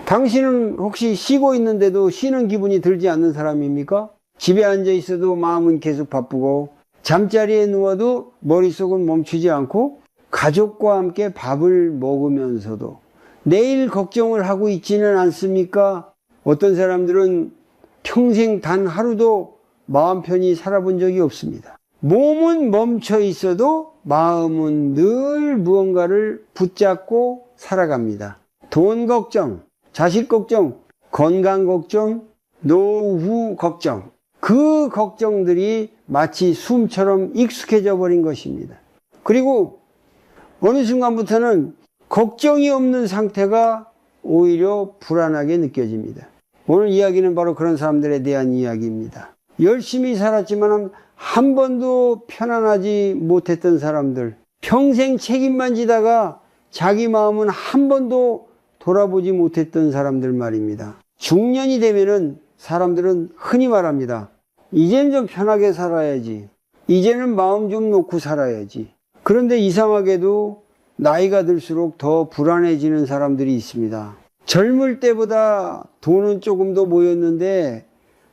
당신은 혹시 쉬고 있는데도 쉬는 기분이 들지 않는 사람입니까? 집에 앉아 있어도 마음은 계속 바쁘고, 잠자리에 누워도 머릿속은 멈추지 않고, 가족과 함께 밥을 먹으면서도 내일 걱정을 하고 있지는 않습니까? 어떤 사람들은 평생 단 하루도 마음 편히 살아본 적이 없습니다. 몸은 멈춰 있어도 마음은 늘 무언가를 붙잡고 살아갑니다. 돈 걱정, 자식 걱정, 건강 걱정, 노후 걱정. 그 걱정들이 마치 숨처럼 익숙해져 버린 것입니다. 그리고 어느 순간부터는 걱정이 없는 상태가 오히려 불안하게 느껴집니다. 오늘 이야기는 바로 그런 사람들에 대한 이야기입니다. 열심히 살았지만 한 번도 편안하지 못했던 사람들, 평생 책임만 지다가 자기 마음은 한 번도 돌아보지 못했던 사람들 말입니다. 중년이 되면은 사람들은 흔히 말합니다. 이제는 좀 편하게 살아야지. 이제는 마음 좀 놓고 살아야지. 그런데 이상하게도 나이가 들수록 더 불안해지는 사람들이 있습니다. 젊을 때보다 돈은 조금 더 모였는데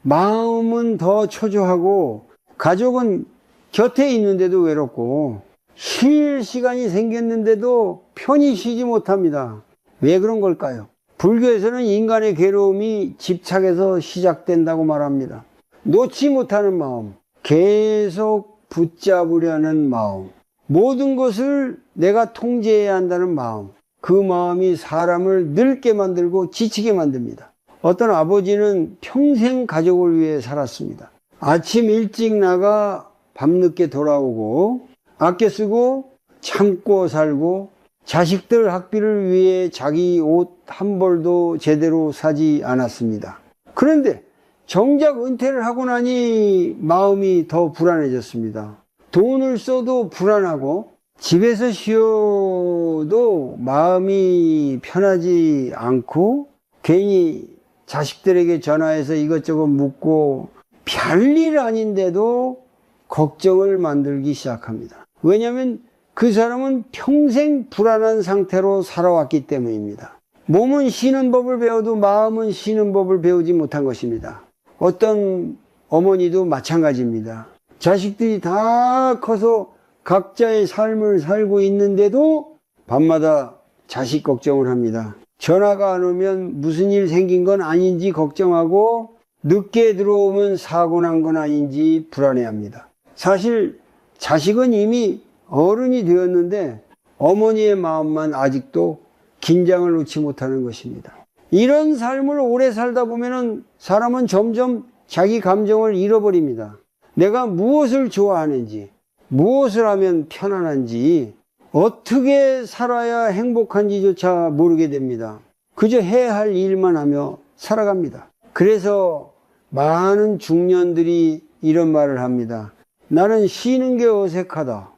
마음은 더 초조하고 가족은 곁에 있는데도 외롭고 쉴 시간이 생겼는데도 편히 쉬지 못합니다. 왜 그런 걸까요? 불교에서는 인간의 괴로움이 집착에서 시작된다고 말합니다. 놓지 못하는 마음, 계속 붙잡으려는 마음, 모든 것을 내가 통제해야 한다는 마음, 그 마음이 사람을 늙게 만들고 지치게 만듭니다. 어떤 아버지는 평생 가족을 위해 살았습니다. 아침 일찍 나가 밤늦게 돌아오고 아껴 쓰고 참고 살고 자식들 학비를 위해 자기 옷 한 벌도 제대로 사지 않았습니다. 그런데 정작 은퇴를 하고 나니 마음이 더 불안해졌습니다. 돈을 써도 불안하고 집에서 쉬어도 마음이 편하지 않고 괜히 자식들에게 전화해서 이것저것 묻고 별일 아닌데도 걱정을 만들기 시작합니다. 왜냐하면 그 사람은 평생 불안한 상태로 살아왔기 때문입니다. 몸은 쉬는 법을 배워도 마음은 쉬는 법을 배우지 못한 것입니다. 어떤 어머니도 마찬가지입니다. 자식들이 다 커서 각자의 삶을 살고 있는데도 밤마다 자식 걱정을 합니다. 전화가 안 오면 무슨 일 생긴 건 아닌지 걱정하고 늦게 들어오면 사고 난 건 아닌지 불안해합니다. 사실 자식은 이미 어른이 되었는데 어머니의 마음만 아직도 긴장을 놓지 못하는 것입니다. 이런 삶을 오래 살다 보면은 사람은 점점 자기 감정을 잃어버립니다. 내가 무엇을 좋아하는지, 무엇을 하면 편안한지, 어떻게 살아야 행복한지조차 모르게 됩니다. 그저 해야 할 일만 하며 살아갑니다. 그래서 많은 중년들이 이런 말을 합니다. 나는 쉬는 게 어색하다.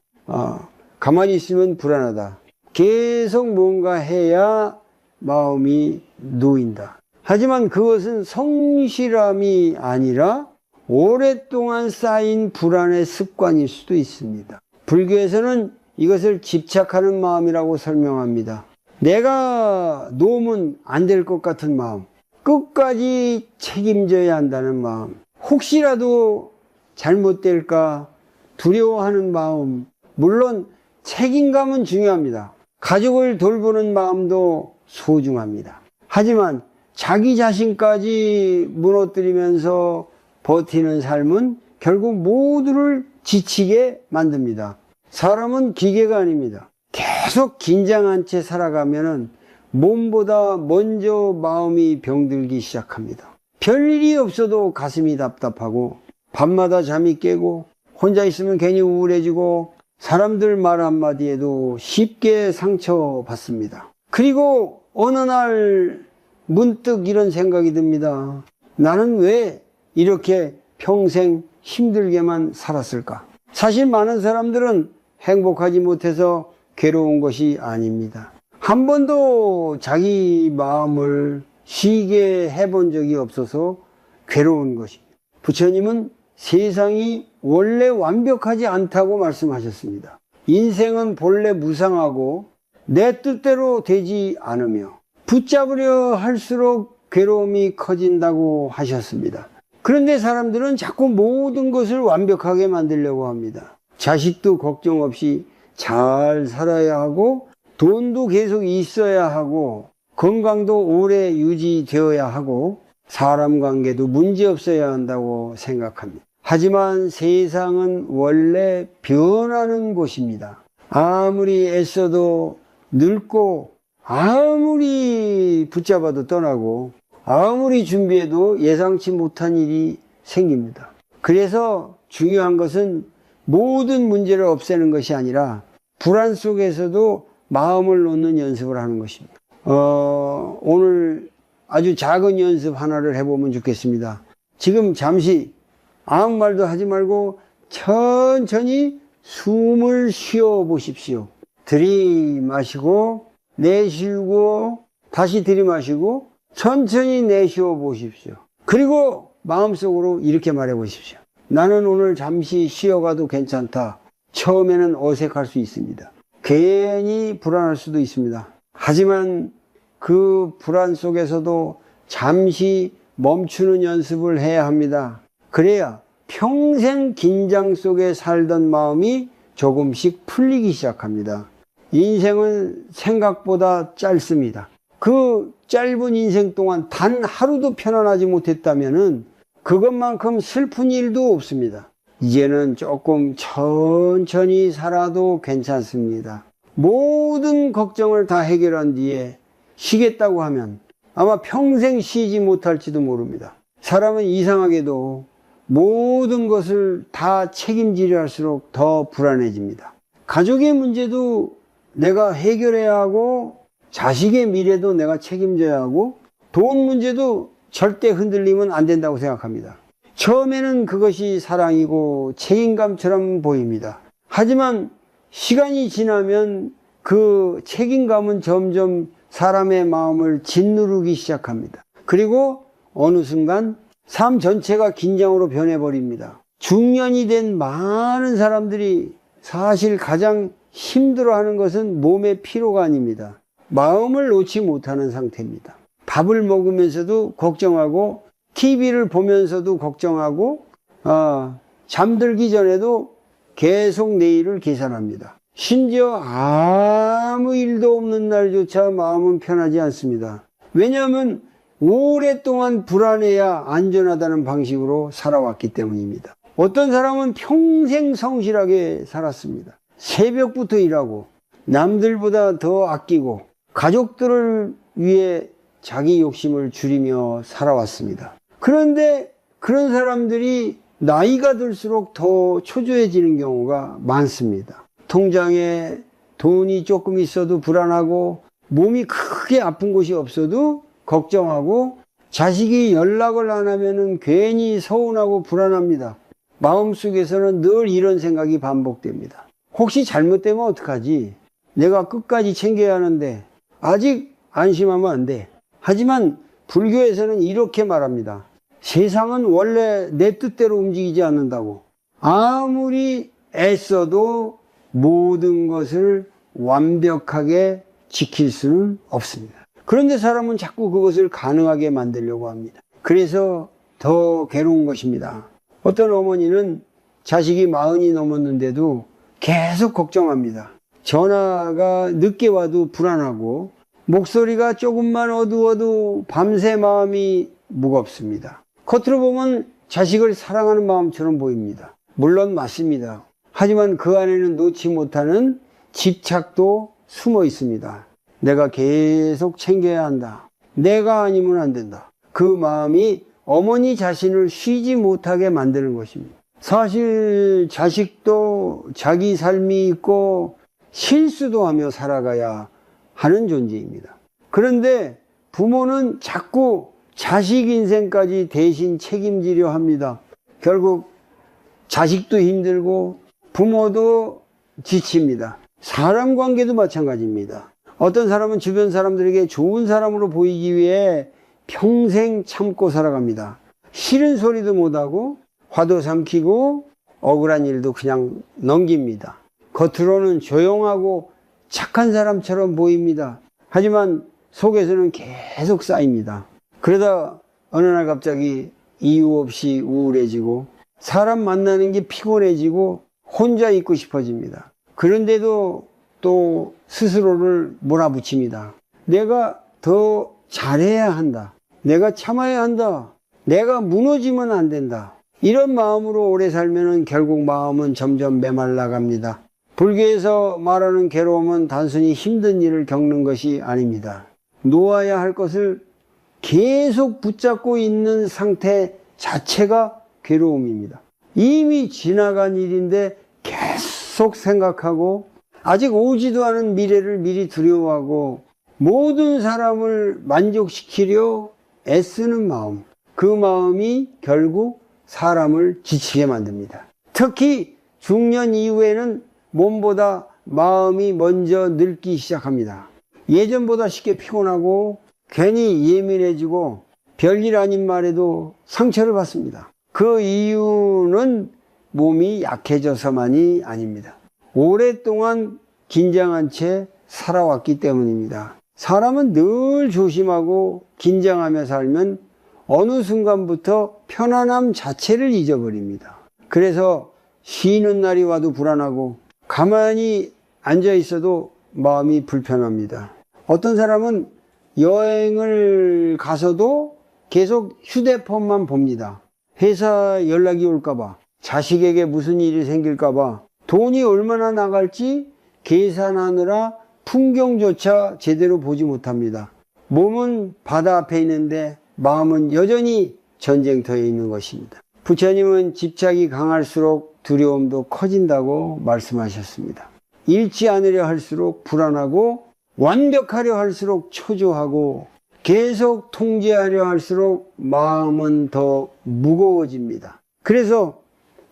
가만히 있으면 불안하다. 계속 뭔가 해야 마음이 놓인다. 하지만 그것은 성실함이 아니라 오랫동안 쌓인 불안의 습관일 수도 있습니다. 불교에서는 이것을 집착하는 마음이라고 설명합니다. 내가 놓으면 안 될 것 같은 마음, 끝까지 책임져야 한다는 마음, 혹시라도 잘못될까 두려워하는 마음, 물론 책임감은 중요합니다. 가족을 돌보는 마음도 소중합니다. 하지만 자기 자신까지 무너뜨리면서 버티는 삶은 결국 모두를 지치게 만듭니다. 사람은 기계가 아닙니다. 계속 긴장한 채 살아가면은 몸보다 먼저 마음이 병들기 시작합니다. 별일이 없어도 가슴이 답답하고 밤마다 잠이 깨고 혼자 있으면 괜히 우울해지고 사람들 말 한마디에도 쉽게 상처받습니다. 그리고 어느 날 문득 이런 생각이 듭니다. 나는 왜 이렇게 평생 힘들게만 살았을까? 사실 많은 사람들은 행복하지 못해서 괴로운 것이 아닙니다. 한 번도 자기 마음을 쉬게 해본 적이 없어서 괴로운 것입니다. 부처님은 세상이 원래 완벽하지 않다고 말씀하셨습니다. 인생은 본래 무상하고 내 뜻대로 되지 않으며 붙잡으려 할수록 괴로움이 커진다고 하셨습니다. 그런데 사람들은 자꾸 모든 것을 완벽하게 만들려고 합니다. 자식도 걱정 없이 잘 살아야 하고, 돈도 계속 있어야 하고, 건강도 오래 유지되어야 하고, 사람 관계도 문제 없어야 한다고 생각합니다. 하지만 세상은 원래 변하는 곳입니다. 아무리 애써도 늙고, 아무리 붙잡아도 떠나고, 아무리 준비해도 예상치 못한 일이 생깁니다. 그래서 중요한 것은 모든 문제를 없애는 것이 아니라 불안 속에서도 마음을 놓는 연습을 하는 것입니다. 오늘 아주 작은 연습 하나를 해보면 좋겠습니다. 지금 잠시 아무 말도 하지 말고 천천히 숨을 쉬어 보십시오. 들이마시고 내쉬고 다시 들이마시고 천천히 내쉬어 보십시오. 그리고 마음속으로 이렇게 말해 보십시오. 나는 오늘 잠시 쉬어가도 괜찮다. 처음에는 어색할 수 있습니다. 괜히 불안할 수도 있습니다. 하지만 그 불안 속에서도 잠시 멈추는 연습을 해야 합니다. 그래야 평생 긴장 속에 살던 마음이 조금씩 풀리기 시작합니다. 인생은 생각보다 짧습니다. 그 짧은 인생 동안 단 하루도 편안하지 못했다면은 그것만큼 슬픈 일도 없습니다. 이제는 조금 천천히 살아도 괜찮습니다. 모든 걱정을 다 해결한 뒤에 쉬겠다고 하면 아마 평생 쉬지 못할지도 모릅니다. 사람은 이상하게도 모든 것을 다 책임지려 할수록 더 불안해집니다. 가족의 문제도 내가 해결해야 하고, 자식의 미래도 내가 책임져야 하고, 돈 문제도 절대 흔들리면 안 된다고 생각합니다. 처음에는 그것이 사랑이고 책임감처럼 보입니다. 하지만 시간이 지나면 그 책임감은 점점 사람의 마음을 짓누르기 시작합니다. 그리고 어느 순간 삶 전체가 긴장으로 변해버립니다. 중년이 된 많은 사람들이 사실 가장 힘들어하는 것은 몸의 피로가 아닙니다. 마음을 놓지 못하는 상태입니다. 밥을 먹으면서도 걱정하고, TV를 보면서도 걱정하고, 잠들기 전에도 계속 내일을 계산합니다. 심지어 아무 일도 없는 날조차 마음은 편하지 않습니다. 왜냐하면 오랫동안 불안해야 안전하다는 방식으로 살아왔기 때문입니다. 어떤 사람은 평생 성실하게 살았습니다. 새벽부터 일하고 남들보다 더 아끼고 가족들을 위해 자기 욕심을 줄이며 살아왔습니다. 그런데 그런 사람들이 나이가 들수록 더 초조해지는 경우가 많습니다. 통장에 돈이 조금 있어도 불안하고, 몸이 크게 아픈 곳이 없어도 걱정하고, 자식이 연락을 안 하면은 괜히 서운하고 불안합니다. 마음속에서는 늘 이런 생각이 반복됩니다. 혹시 잘못되면 어떡하지? 내가 끝까지 챙겨야 하는데 아직 안심하면 안 돼. 하지만 불교에서는 이렇게 말합니다. 세상은 원래 내 뜻대로 움직이지 않는다고. 아무리 애써도 모든 것을 완벽하게 지킬 수는 없습니다. 그런데 사람은 자꾸 그것을 가능하게 만들려고 합니다. 그래서 더 괴로운 것입니다. 어떤 어머니는 자식이 40이 넘었는데도 계속 걱정합니다. 전화가 늦게 와도 불안하고, 목소리가 조금만 어두워도 밤새 마음이 무겁습니다. 겉으로 보면 자식을 사랑하는 마음처럼 보입니다. 물론 맞습니다. 하지만 그 안에는 놓지 못하는 집착도 숨어 있습니다. 내가 계속 챙겨야 한다. 내가 아니면 안 된다. 그 마음이 어머니 자신을 쉬지 못하게 만드는 것입니다. 사실 자식도 자기 삶이 있고 실수도 하며 살아가야 하는 존재입니다. 그런데 부모는 자꾸 자식 인생까지 대신 책임지려 합니다. 결국 자식도 힘들고 부모도 지칩니다. 사람 관계도 마찬가지입니다. 어떤 사람은 주변 사람들에게 좋은 사람으로 보이기 위해 평생 참고 살아갑니다. 싫은 소리도 못하고 화도 삼키고 억울한 일도 그냥 넘깁니다. 겉으로는 조용하고 착한 사람처럼 보입니다. 하지만 속에서는 계속 쌓입니다. 그러다 어느 날 갑자기 이유 없이 우울해지고 사람 만나는 게 피곤해지고 혼자 있고 싶어집니다. 그런데도 또 스스로를 몰아붙입니다. 내가 더 잘해야 한다. 내가 참아야 한다. 내가 무너지면 안 된다. 이런 마음으로 오래 살면 결국 마음은 점점 메말라갑니다. 불교에서 말하는 괴로움은 단순히 힘든 일을 겪는 것이 아닙니다. 놓아야 할 것을 계속 붙잡고 있는 상태 자체가 괴로움입니다. 이미 지나간 일인데 계속 생각하고 아직 오지도 않은 미래를 미리 두려워하고 모든 사람을 만족시키려 애쓰는 마음, 그 마음이 결국 사람을 지치게 만듭니다. 특히 중년 이후에는 몸보다 마음이 먼저 늙기 시작합니다. 예전보다 쉽게 피곤하고 괜히 예민해지고 별일 아닌 말에도 상처를 받습니다. 그 이유는 몸이 약해져서만이 아닙니다. 오랫동안 긴장한 채 살아왔기 때문입니다. 사람은 늘 조심하고 긴장하며 살면 어느 순간부터 편안함 자체를 잊어버립니다. 그래서 쉬는 날이 와도 불안하고 가만히 앉아 있어도 마음이 불편합니다. 어떤 사람은 여행을 가서도 계속 휴대폰만 봅니다. 회사 연락이 올까봐, 자식에게 무슨 일이 생길까봐, 돈이 얼마나 나갈지 계산하느라 풍경조차 제대로 보지 못합니다. 몸은 바다 앞에 있는데 마음은 여전히 전쟁터에 있는 것입니다. 부처님은 집착이 강할수록 두려움도 커진다고 말씀하셨습니다. 잃지 않으려 할수록 불안하고 완벽하려 할수록 초조하고 계속 통제하려 할수록 마음은 더 무거워집니다. 그래서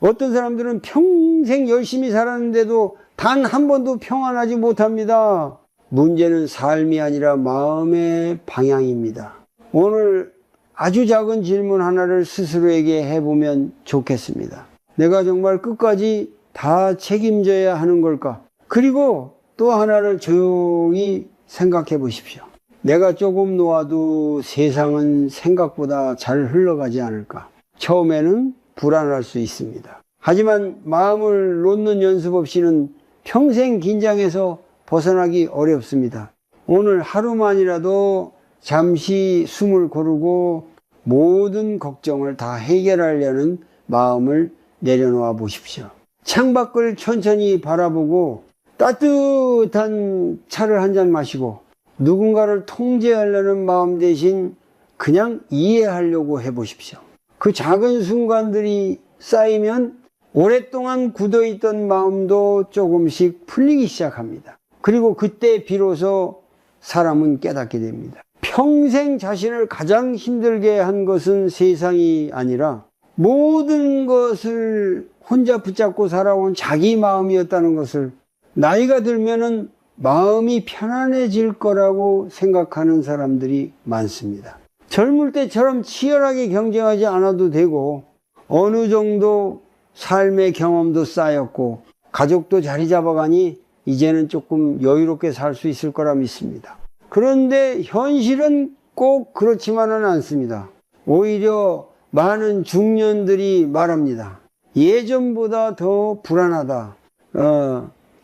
어떤 사람들은 평생 열심히 살았는데도 단 한 번도 평안하지 못합니다. 문제는 삶이 아니라 마음의 방향입니다. 오늘 아주 작은 질문 하나를 스스로에게 해보면 좋겠습니다. 내가 정말 끝까지 다 책임져야 하는 걸까? 그리고 또 하나를 조용히 생각해 보십시오. 내가 조금 놓아도 세상은 생각보다 잘 흘러가지 않을까? 처음에는 불안할 수 있습니다. 하지만 마음을 놓는 연습 없이는 평생 긴장해서 벗어나기 어렵습니다. 오늘 하루만이라도 잠시 숨을 고르고 모든 걱정을 다 해결하려는 마음을 내려놓아 보십시오. 창밖을 천천히 바라보고 따뜻한 차를 한 잔 마시고 누군가를 통제하려는 마음 대신 그냥 이해하려고 해보십시오. 그 작은 순간들이 쌓이면 오랫동안 굳어있던 마음도 조금씩 풀리기 시작합니다. 그리고 그때 비로소 사람은 깨닫게 됩니다. 평생 자신을 가장 힘들게 한 것은 세상이 아니라 모든 것을 혼자 붙잡고 살아온 자기 마음이었다는 것을 나이가 들면은 마음이 편안해질 거라고 생각하는 사람들이 많습니다. 젊을 때처럼 치열하게 경쟁하지 않아도 되고 어느 정도 삶의 경험도 쌓였고 가족도 자리 잡아가니 이제는 조금 여유롭게 살 수 있을 거라 믿습니다. 그런데 현실은 꼭 그렇지만은 않습니다. 오히려 많은 중년들이 말합니다. 예전보다 더 불안하다.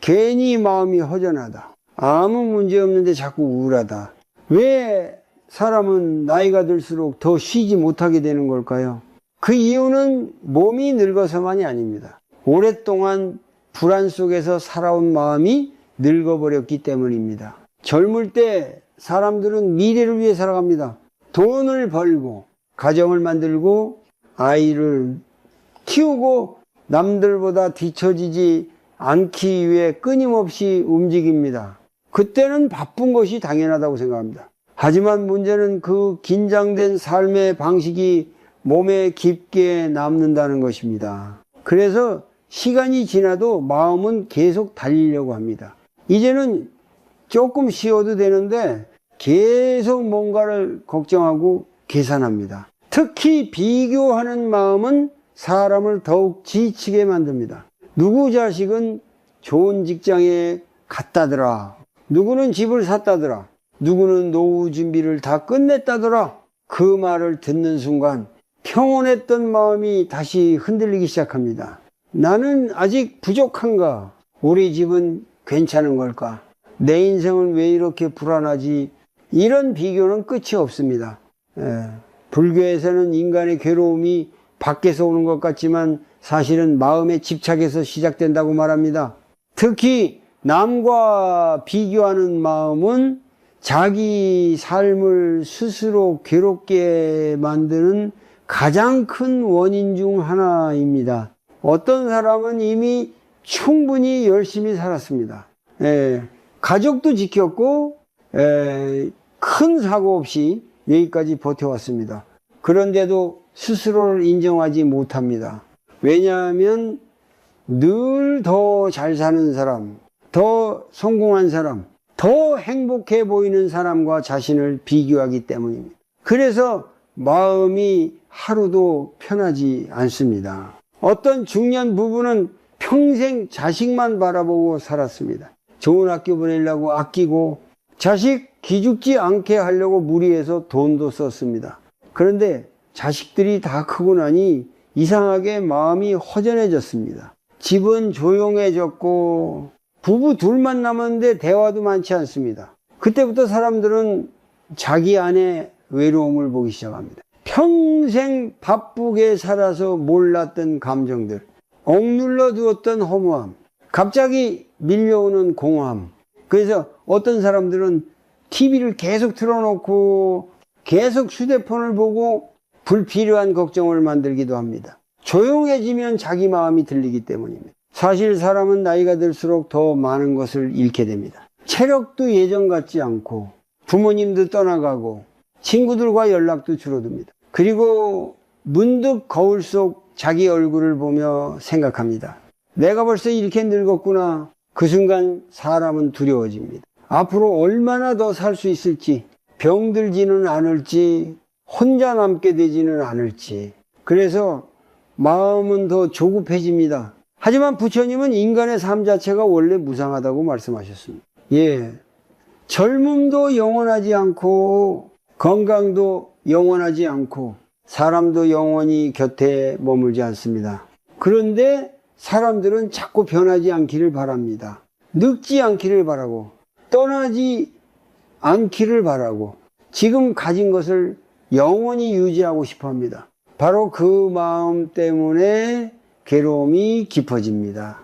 괜히 마음이 허전하다. 아무 문제 없는데 자꾸 우울하다. 왜 사람은 나이가 들수록 더 쉬지 못하게 되는 걸까요? 그 이유는 몸이 늙어서만이 아닙니다. 오랫동안 불안 속에서 살아온 마음이 늙어버렸기 때문입니다. 젊을 때 사람들은 미래를 위해 살아갑니다. 돈을 벌고 가정을 만들고 아이를 키우고 남들보다 뒤처지지 않기 위해 끊임없이 움직입니다. 그때는 바쁜 것이 당연하다고 생각합니다. 하지만 문제는 그 긴장된 삶의 방식이 몸에 깊게 남는다는 것입니다. 그래서 시간이 지나도 마음은 계속 달리려고 합니다. 이제는 조금 쉬어도 되는데 계속 뭔가를 걱정하고 계산합니다. 특히 비교하는 마음은 사람을 더욱 지치게 만듭니다. 누구 자식은 좋은 직장에 갔다더라. 누구는 집을 샀다더라. 누구는 노후 준비를 다 끝냈다더라. 그 말을 듣는 순간 평온했던 마음이 다시 흔들리기 시작합니다. 나는 아직 부족한가? 우리 집은 괜찮은 걸까? 내 인생은 왜 이렇게 불안하지? 이런 비교는 끝이 없습니다. 불교에서는 인간의 괴로움이 밖에서 오는 것 같지만 사실은 마음의 집착에서 시작된다고 말합니다. 특히 남과 비교하는 마음은 자기 삶을 스스로 괴롭게 만드는 가장 큰 원인 중 하나입니다. 어떤 사람은 이미 충분히 열심히 살았습니다. 가족도 지켰고 큰 사고 없이 여기까지 버텨왔습니다. 그런데도 스스로를 인정하지 못합니다. 왜냐하면 늘 더 잘 사는 사람, 더 성공한 사람, 더 행복해 보이는 사람과 자신을 비교하기 때문입니다. 그래서 마음이 하루도 편하지 않습니다. 어떤 중년 부부는 평생 자식만 바라보고 살았습니다. 좋은 학교 보내려고 아끼고 자식 기죽지 않게 하려고 무리해서 돈도 썼습니다. 그런데 자식들이 다 크고 나니 이상하게 마음이 허전해졌습니다. 집은 조용해졌고 부부 둘만 남았는데 대화도 많지 않습니다. 그때부터 사람들은 자기 안에 외로움을 보기 시작합니다. 평생 바쁘게 살아서 몰랐던 감정들, 억눌러 두었던 허무함, 갑자기 밀려오는 공허함. 그래서 어떤 사람들은 TV를 계속 틀어놓고 계속 휴대폰을 보고 불필요한 걱정을 만들기도 합니다. 조용해지면 자기 마음이 들리기 때문입니다. 사실 사람은 나이가 들수록 더 많은 것을 잃게 됩니다. 체력도 예전 같지 않고 부모님도 떠나가고 친구들과 연락도 줄어듭니다. 그리고 문득 거울 속 자기 얼굴을 보며 생각합니다. 내가 벌써 이렇게 늙었구나. 그 순간 사람은 두려워집니다. 앞으로 얼마나 더 살 수 있을지, 병들지는 않을지, 혼자 남게 되지는 않을지. 그래서 마음은 더 조급해집니다. 하지만 부처님은 인간의 삶 자체가 원래 무상하다고 말씀하셨습니다. 젊음도 영원하지 않고 건강도 영원하지 않고 사람도 영원히 곁에 머물지 않습니다. 그런데 사람들은 자꾸 변하지 않기를 바랍니다. 늙지 않기를 바라고 떠나지 않기를 바라고 지금 가진 것을 영원히 유지하고 싶어 합니다. 바로 그 마음 때문에 괴로움이 깊어집니다.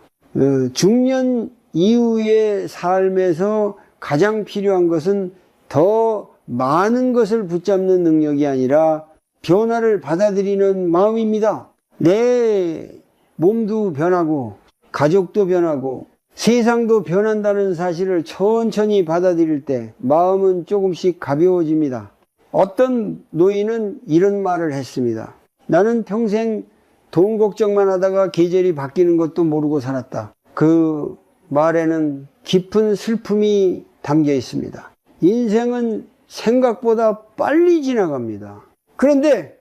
중년 이후의 삶에서 가장 필요한 것은 더 많은 것을 붙잡는 능력이 아니라 변화를 받아들이는 마음입니다. 내 몸도 변하고 가족도 변하고 세상도 변한다는 사실을 천천히 받아들일 때 마음은 조금씩 가벼워집니다. 어떤 노인은 이런 말을 했습니다. 나는 평생 돈 걱정만 하다가 계절이 바뀌는 것도 모르고 살았다. 그 말에는 깊은 슬픔이 담겨 있습니다. 인생은 생각보다 빨리 지나갑니다. 그런데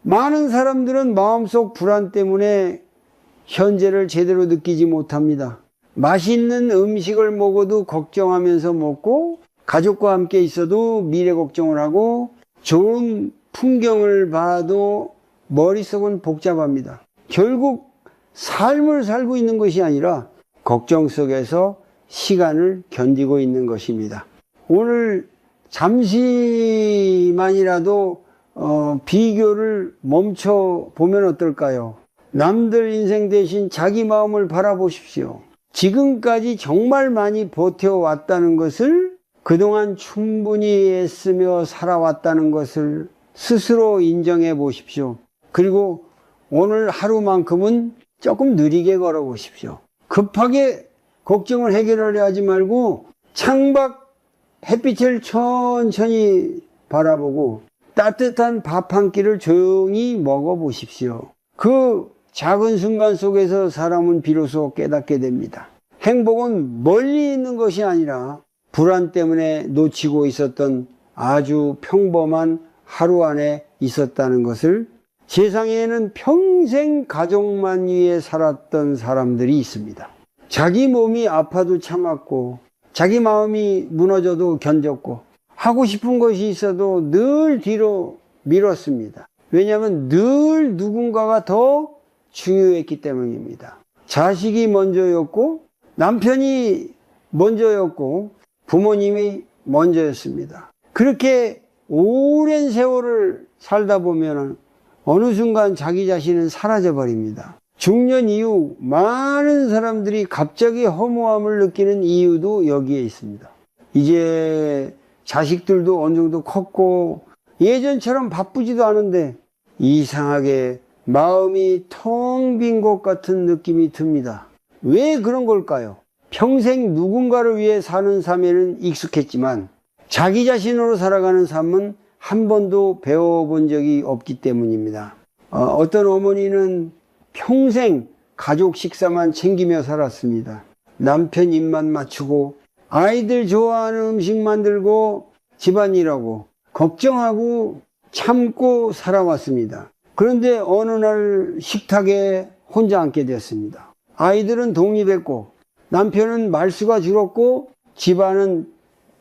많은 사람들은 마음속 불안 때문에 현재를 제대로 느끼지 못합니다. 맛있는 음식을 먹어도 걱정하면서 먹고 가족과 함께 있어도 미래 걱정을 하고 좋은 풍경을 봐도 머릿속은 복잡합니다. 결국 삶을 살고 있는 것이 아니라 걱정 속에서 시간을 견디고 있는 것입니다. 오늘 잠시만이라도 비교를 멈춰 보면 어떨까요? 남들 인생 대신 자기 마음을 바라보십시오. 지금까지 정말 많이 버텨왔다는 것을, 그동안 충분히 애쓰며 살아왔다는 것을 스스로 인정해 보십시오. 그리고 오늘 하루만큼은 조금 느리게 걸어 보십시오. 급하게 걱정을 해결하려 하지 말고 창밖 햇빛을 천천히 바라보고 따뜻한 밥 한 끼를 조용히 먹어 보십시오. 그 작은 순간 속에서 사람은 비로소 깨닫게 됩니다. 행복은 멀리 있는 것이 아니라 불안 때문에 놓치고 있었던 아주 평범한 하루 안에 있었다는 것을. 세상에는 평생 가족만 위해 살았던 사람들이 있습니다. 자기 몸이 아파도 참았고 자기 마음이 무너져도 견뎠고, 하고 싶은 것이 있어도 늘 뒤로 미뤘습니다. 왜냐하면 늘 누군가가 더 중요했기 때문입니다. 자식이 먼저였고, 남편이 먼저였고, 부모님이 먼저였습니다. 그렇게 오랜 세월을 살다 보면 어느 순간 자기 자신은 사라져 버립니다. 중년 이후 많은 사람들이 갑자기 허무함을 느끼는 이유도 여기에 있습니다. 이제 자식들도 어느 정도 컸고 예전처럼 바쁘지도 않은데 이상하게 마음이 텅 빈 것 같은 느낌이 듭니다. 왜 그런 걸까요? 평생 누군가를 위해 사는 삶에는 익숙했지만 자기 자신으로 살아가는 삶은 한 번도 배워본 적이 없기 때문입니다. 어떤 어머니는 평생 가족 식사만 챙기며 살았습니다. 남편 입맛 맞추고 아이들 좋아하는 음식 만들고 집안일하고 걱정하고 참고 살아왔습니다. 그런데 어느 날 식탁에 혼자 앉게 되었습니다. 아이들은 독립했고 남편은 말수가 줄었고 집안은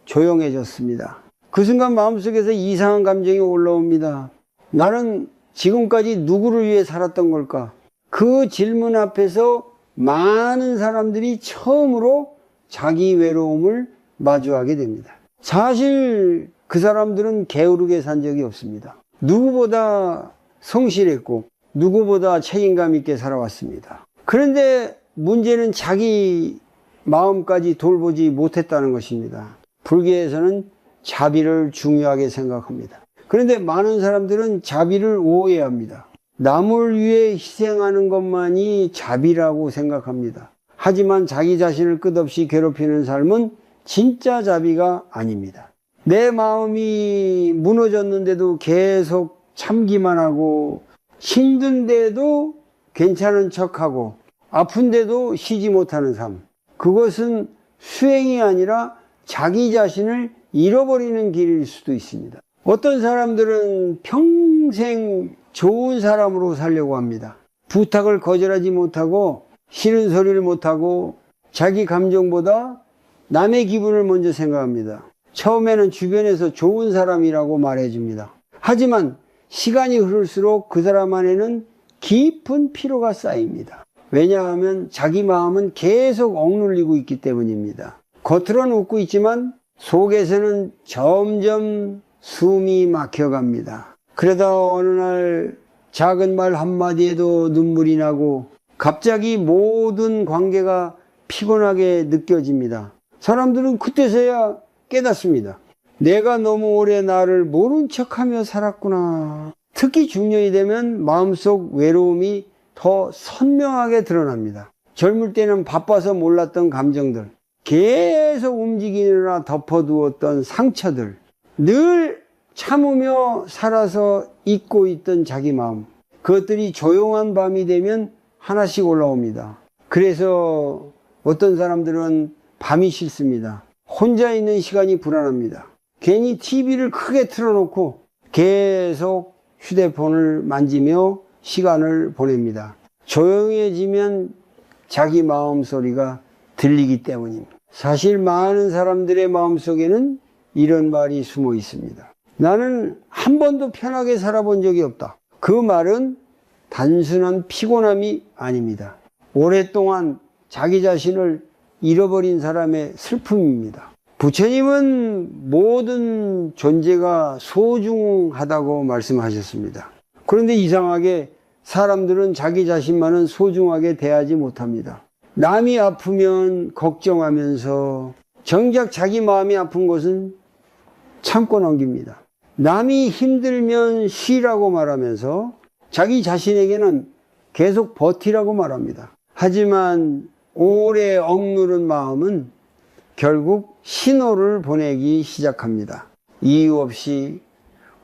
조용해졌습니다. 그 순간 마음속에서 이상한 감정이 올라옵니다. 나는 지금까지 누구를 위해 살았던 걸까? 그 질문 앞에서 많은 사람들이 처음으로 자기 외로움을 마주하게 됩니다. 사실 그 사람들은 게으르게 산 적이 없습니다. 누구보다 성실했고 누구보다 책임감 있게 살아왔습니다. 그런데 문제는 자기 마음까지 돌보지 못했다는 것입니다. 불교에서는 자비를 중요하게 생각합니다. 그런데 많은 사람들은 자비를 오해합니다. 남을 위해 희생하는 것만이 자비라고 생각합니다. 하지만 자기 자신을 끝없이 괴롭히는 삶은 진짜 자비가 아닙니다. 내 마음이 무너졌는데도 계속 참기만 하고 힘든데도 괜찮은 척하고 아픈데도 쉬지 못하는 삶. 그것은 수행이 아니라 자기 자신을 잃어버리는 길일 수도 있습니다. 어떤 사람들은 평생 좋은 사람으로 살려고 합니다. 부탁을 거절하지 못하고 싫은 소리를 못하고 자기 감정보다 남의 기분을 먼저 생각합니다. 처음에는 주변에서 좋은 사람이라고 말해줍니다. 하지만 시간이 흐를수록 그 사람 안에는 깊은 피로가 쌓입니다. 왜냐하면 자기 마음은 계속 억눌리고 있기 때문입니다. 겉으로는 웃고 있지만 속에서는 점점 숨이 막혀갑니다. 그러다 어느 날 작은 말 한마디에도 눈물이 나고 갑자기 모든 관계가 피곤하게 느껴집니다. 사람들은 그때서야 깨닫습니다. 내가 너무 오래 나를 모른 척하며 살았구나. 특히 중년이 되면 마음속 외로움이 더 선명하게 드러납니다. 젊을 때는 바빠서 몰랐던 감정들, 계속 움직이느라 덮어두었던 상처들, 늘 참으며 살아서 잊고 있던 자기 마음, 그것들이 조용한 밤이 되면 하나씩 올라옵니다. 그래서 어떤 사람들은 밤이 싫습니다. 혼자 있는 시간이 불안합니다. 괜히 TV를 크게 틀어놓고 계속 휴대폰을 만지며 시간을 보냅니다. 조용해지면 자기 마음 소리가 들리기 때문입니다. 사실 많은 사람들의 마음속에는 이런 말이 숨어 있습니다. 나는 한 번도 편하게 살아본 적이 없다. 그 말은 단순한 피곤함이 아닙니다. 오랫동안 자기 자신을 잃어버린 사람의 슬픔입니다. 부처님은 모든 존재가 소중하다고 말씀하셨습니다. 그런데 이상하게 사람들은 자기 자신만은 소중하게 대하지 못합니다. 남이 아프면 걱정하면서 정작 자기 마음이 아픈 것은 참고 넘깁니다. 남이 힘들면 쉬라고 말하면서 자기 자신에게는 계속 버티라고 말합니다. 하지만 오래 억누른 마음은 결국 신호를 보내기 시작합니다. 이유 없이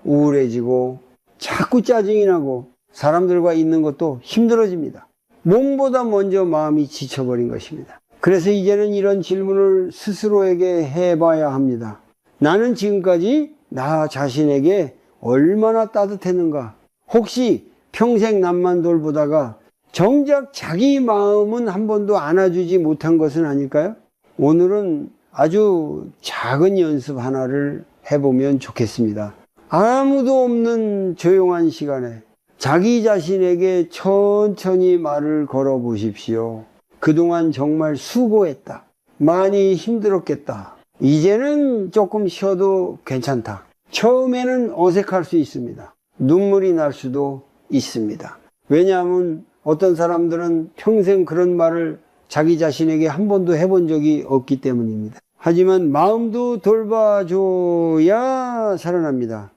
우울해지고 자꾸 짜증이 나고 사람들과 있는 것도 힘들어집니다. 몸보다 먼저 마음이 지쳐버린 것입니다. 그래서 이제는 이런 질문을 스스로에게 해봐야 합니다. 나는 지금까지 나 자신에게 얼마나 따뜻했는가? 혹시 평생 남만 돌보다가 정작 자기 마음은 한 번도 안아주지 못한 것은 아닐까요? 오늘은 아주 작은 연습 하나를 해보면 좋겠습니다. 아무도 없는 조용한 시간에 자기 자신에게 천천히 말을 걸어 보십시오. 그동안 정말 수고했다. 많이 힘들었겠다. 이제는 조금 쉬어도 괜찮다. 처음에는 어색할 수 있습니다. 눈물이 날 수도 있습니다. 왜냐하면 어떤 사람들은 평생 그런 말을 자기 자신에게 한 번도 해본 적이 없기 때문입니다. 하지만 마음도 돌봐줘야 살아납니다.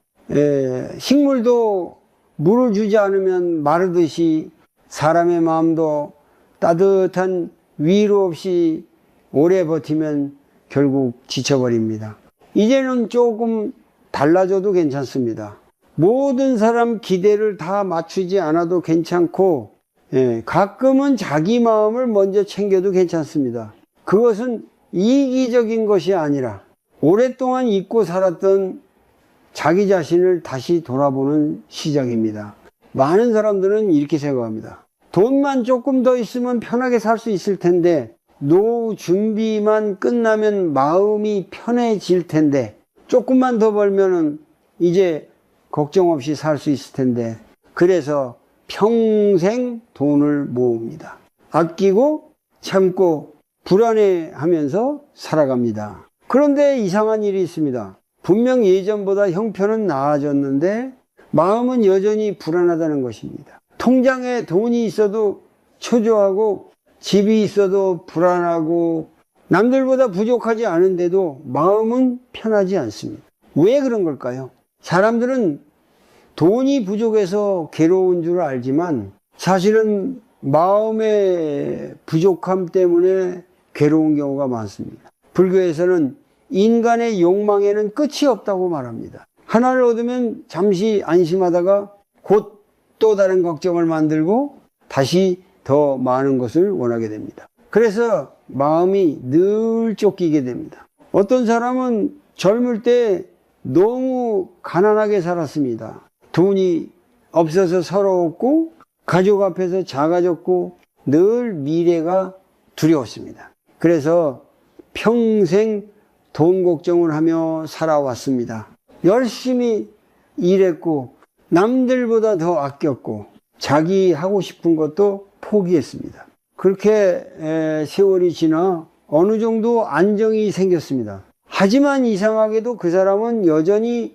식물도 물을 주지 않으면 마르듯이 사람의 마음도 따뜻한 위로 없이 오래 버티면 결국 지쳐버립니다. 이제는 조금 달라져도 괜찮습니다. 모든 사람 기대를 다 맞추지 않아도 괜찮고, 가끔은 자기 마음을 먼저 챙겨도 괜찮습니다. 그것은 이기적인 것이 아니라 오랫동안 잊고 살았던 자기 자신을 다시 돌아보는 시작입니다. 많은 사람들은 이렇게 생각합니다. 돈만 조금 더 있으면 편하게 살 수 있을 텐데, 노후 준비만 끝나면 마음이 편해질 텐데, 조금만 더 벌면은 이제 걱정 없이 살 수 있을 텐데, 그래서 평생 돈을 모읍니다. 아끼고 참고 불안해하면서 살아갑니다. 그런데 이상한 일이 있습니다. 분명 예전보다 형편은 나아졌는데 마음은 여전히 불안하다는 것입니다. 통장에 돈이 있어도 초조하고 집이 있어도 불안하고 남들보다 부족하지 않은데도 마음은 편하지 않습니다. 왜 그런 걸까요? 사람들은 돈이 부족해서 괴로운 줄 알지만 사실은 마음의 부족함 때문에 괴로운 경우가 많습니다. 불교에서는 인간의 욕망에는 끝이 없다고 말합니다. 하나를 얻으면 잠시 안심하다가 곧 또 다른 걱정을 만들고 다시 더 많은 것을 원하게 됩니다. 그래서 마음이 늘 쫓기게 됩니다. 어떤 사람은 젊을 때 너무 가난하게 살았습니다. 돈이 없어서 서러웠고 가족 앞에서 작아졌고 늘 미래가 두려웠습니다. 그래서 평생 돈 걱정을 하며 살아왔습니다. 열심히 일했고 남들보다 더 아꼈고 자기 하고 싶은 것도 포기했습니다. 그렇게 세월이 지나 어느 정도 안정이 생겼습니다. 하지만 이상하게도 그 사람은 여전히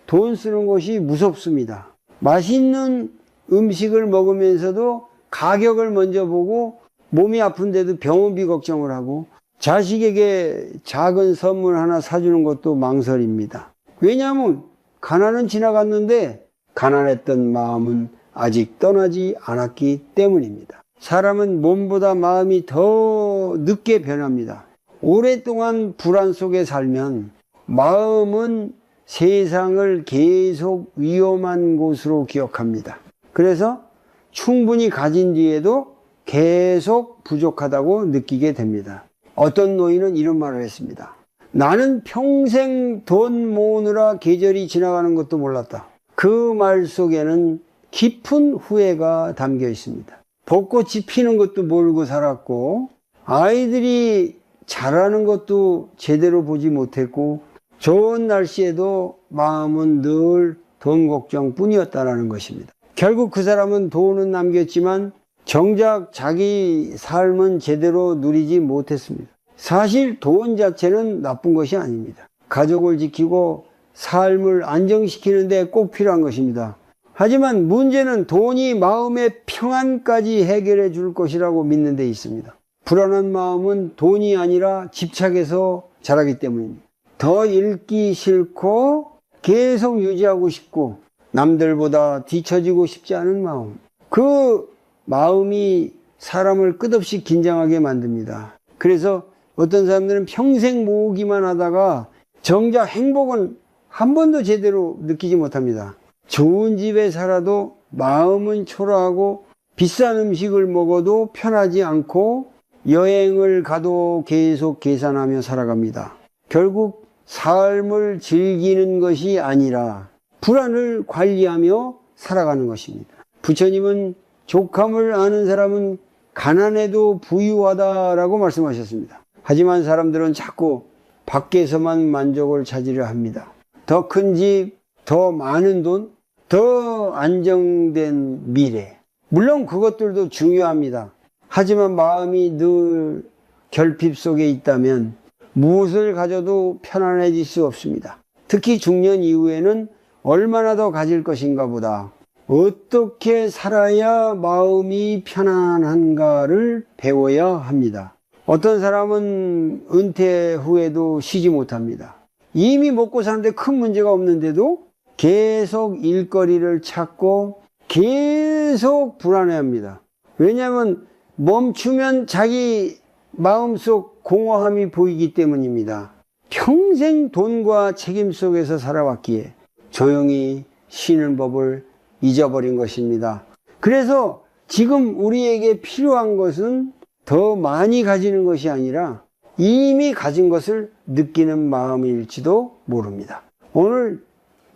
돈 쓰는 것이 무섭습니다. 맛있는 음식을 먹으면서도 가격을 먼저 보고 몸이 아픈데도 병원비 걱정을 하고 자식에게 작은 선물 하나 사주는 것도 망설입니다. 왜냐하면 가난은 지나갔는데 가난했던 마음은 아직 떠나지 않았기 때문입니다. 사람은 몸보다 마음이 더 늦게 변합니다. 오랫동안 불안 속에 살면 마음은 세상을 계속 위험한 곳으로 기억합니다. 그래서 충분히 가진 뒤에도 계속 부족하다고 느끼게 됩니다. 어떤 노인은 이런 말을 했습니다. 나는 평생 돈 모으느라 계절이 지나가는 것도 몰랐다. 그 말 속에는 깊은 후회가 담겨 있습니다. 벚꽃이 피는 것도 모르고 살았고 아이들이 자라는 것도 제대로 보지 못했고 좋은 날씨에도 마음은 늘 돈 걱정뿐이었다는 것입니다. 결국 그 사람은 돈은 남겼지만 정작 자기 삶은 제대로 누리지 못했습니다. 사실 돈 자체는 나쁜 것이 아닙니다. 가족을 지키고 삶을 안정시키는 데 꼭 필요한 것입니다. 하지만 문제는 돈이 마음의 평안까지 해결해 줄 것이라고 믿는 데 있습니다. 불안한 마음은 돈이 아니라 집착해서 자라기 때문입니다. 더 잃기 싫고 계속 유지하고 싶고 남들보다 뒤처지고 싶지 않은 마음. 그 마음이 사람을 끝없이 긴장하게 만듭니다. 그래서 어떤 사람들은 평생 모으기만 하다가 정작 행복은 한 번도 제대로 느끼지 못합니다. 좋은 집에 살아도 마음은 초라하고 비싼 음식을 먹어도 편하지 않고 여행을 가도 계속 계산하며 살아갑니다. 결국 삶을 즐기는 것이 아니라 불안을 관리하며 살아가는 것입니다. 부처님은 족함을 아는 사람은 가난해도 부유하다라고 말씀하셨습니다. 하지만 사람들은 자꾸 밖에서만 만족을 찾으려 합니다. 더 큰 집, 더 많은 돈, 더 안정된 미래. 물론 그것들도 중요합니다. 하지만 마음이 늘 결핍 속에 있다면 무엇을 가져도 편안해질 수 없습니다. 특히 중년 이후에는 얼마나 더 가질 것인가 보다 어떻게 살아야 마음이 편안한가를 배워야 합니다. 어떤 사람은 은퇴 후에도 쉬지 못합니다. 이미 먹고 사는데 큰 문제가 없는데도 계속 일거리를 찾고 계속 불안해합니다. 왜냐하면 멈추면 자기 마음속 공허함이 보이기 때문입니다. 평생 돈과 책임 속에서 살아왔기에 조용히 쉬는 법을 잊어버린 것입니다. 그래서 지금 우리에게 필요한 것은 더 많이 가지는 것이 아니라 이미 가진 것을 느끼는 마음일지도 모릅니다. 오늘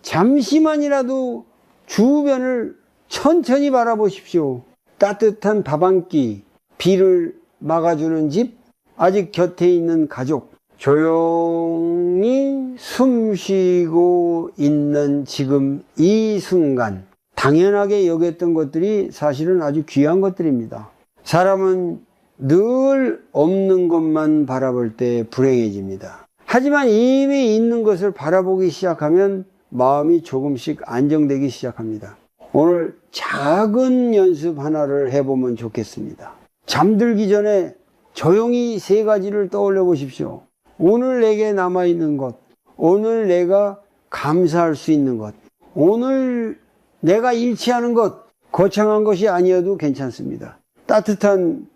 잠시만이라도 주변을 천천히 바라보십시오. 따뜻한 밥 한 끼, 비를 막아주는 집, 아직 곁에 있는 가족, 조용히 숨 쉬고 있는 지금 이 순간, 당연하게 여겼던 것들이 사실은 아주 귀한 것들입니다. 사람은 늘 없는 것만 바라볼 때 불행해집니다. 하지만 이미 있는 것을 바라보기 시작하면 마음이 조금씩 안정되기 시작합니다. 오늘 작은 연습 하나를 해보면 좋겠습니다. 잠들기 전에 조용히 세 가지를 떠올려 보십시오. 오늘 내게 남아있는 것, 오늘 내가 감사할 수 있는 것, 오늘 내가 잃지하는 것, 거창한 것이 아니어도 괜찮습니다. 따뜻한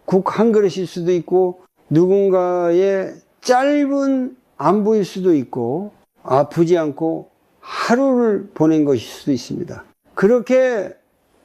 국 한 그릇일 수도 있고 누군가의 짧은 안부일 수도 있고 아프지 않고 하루를 보낸 것일 수도 있습니다. 그렇게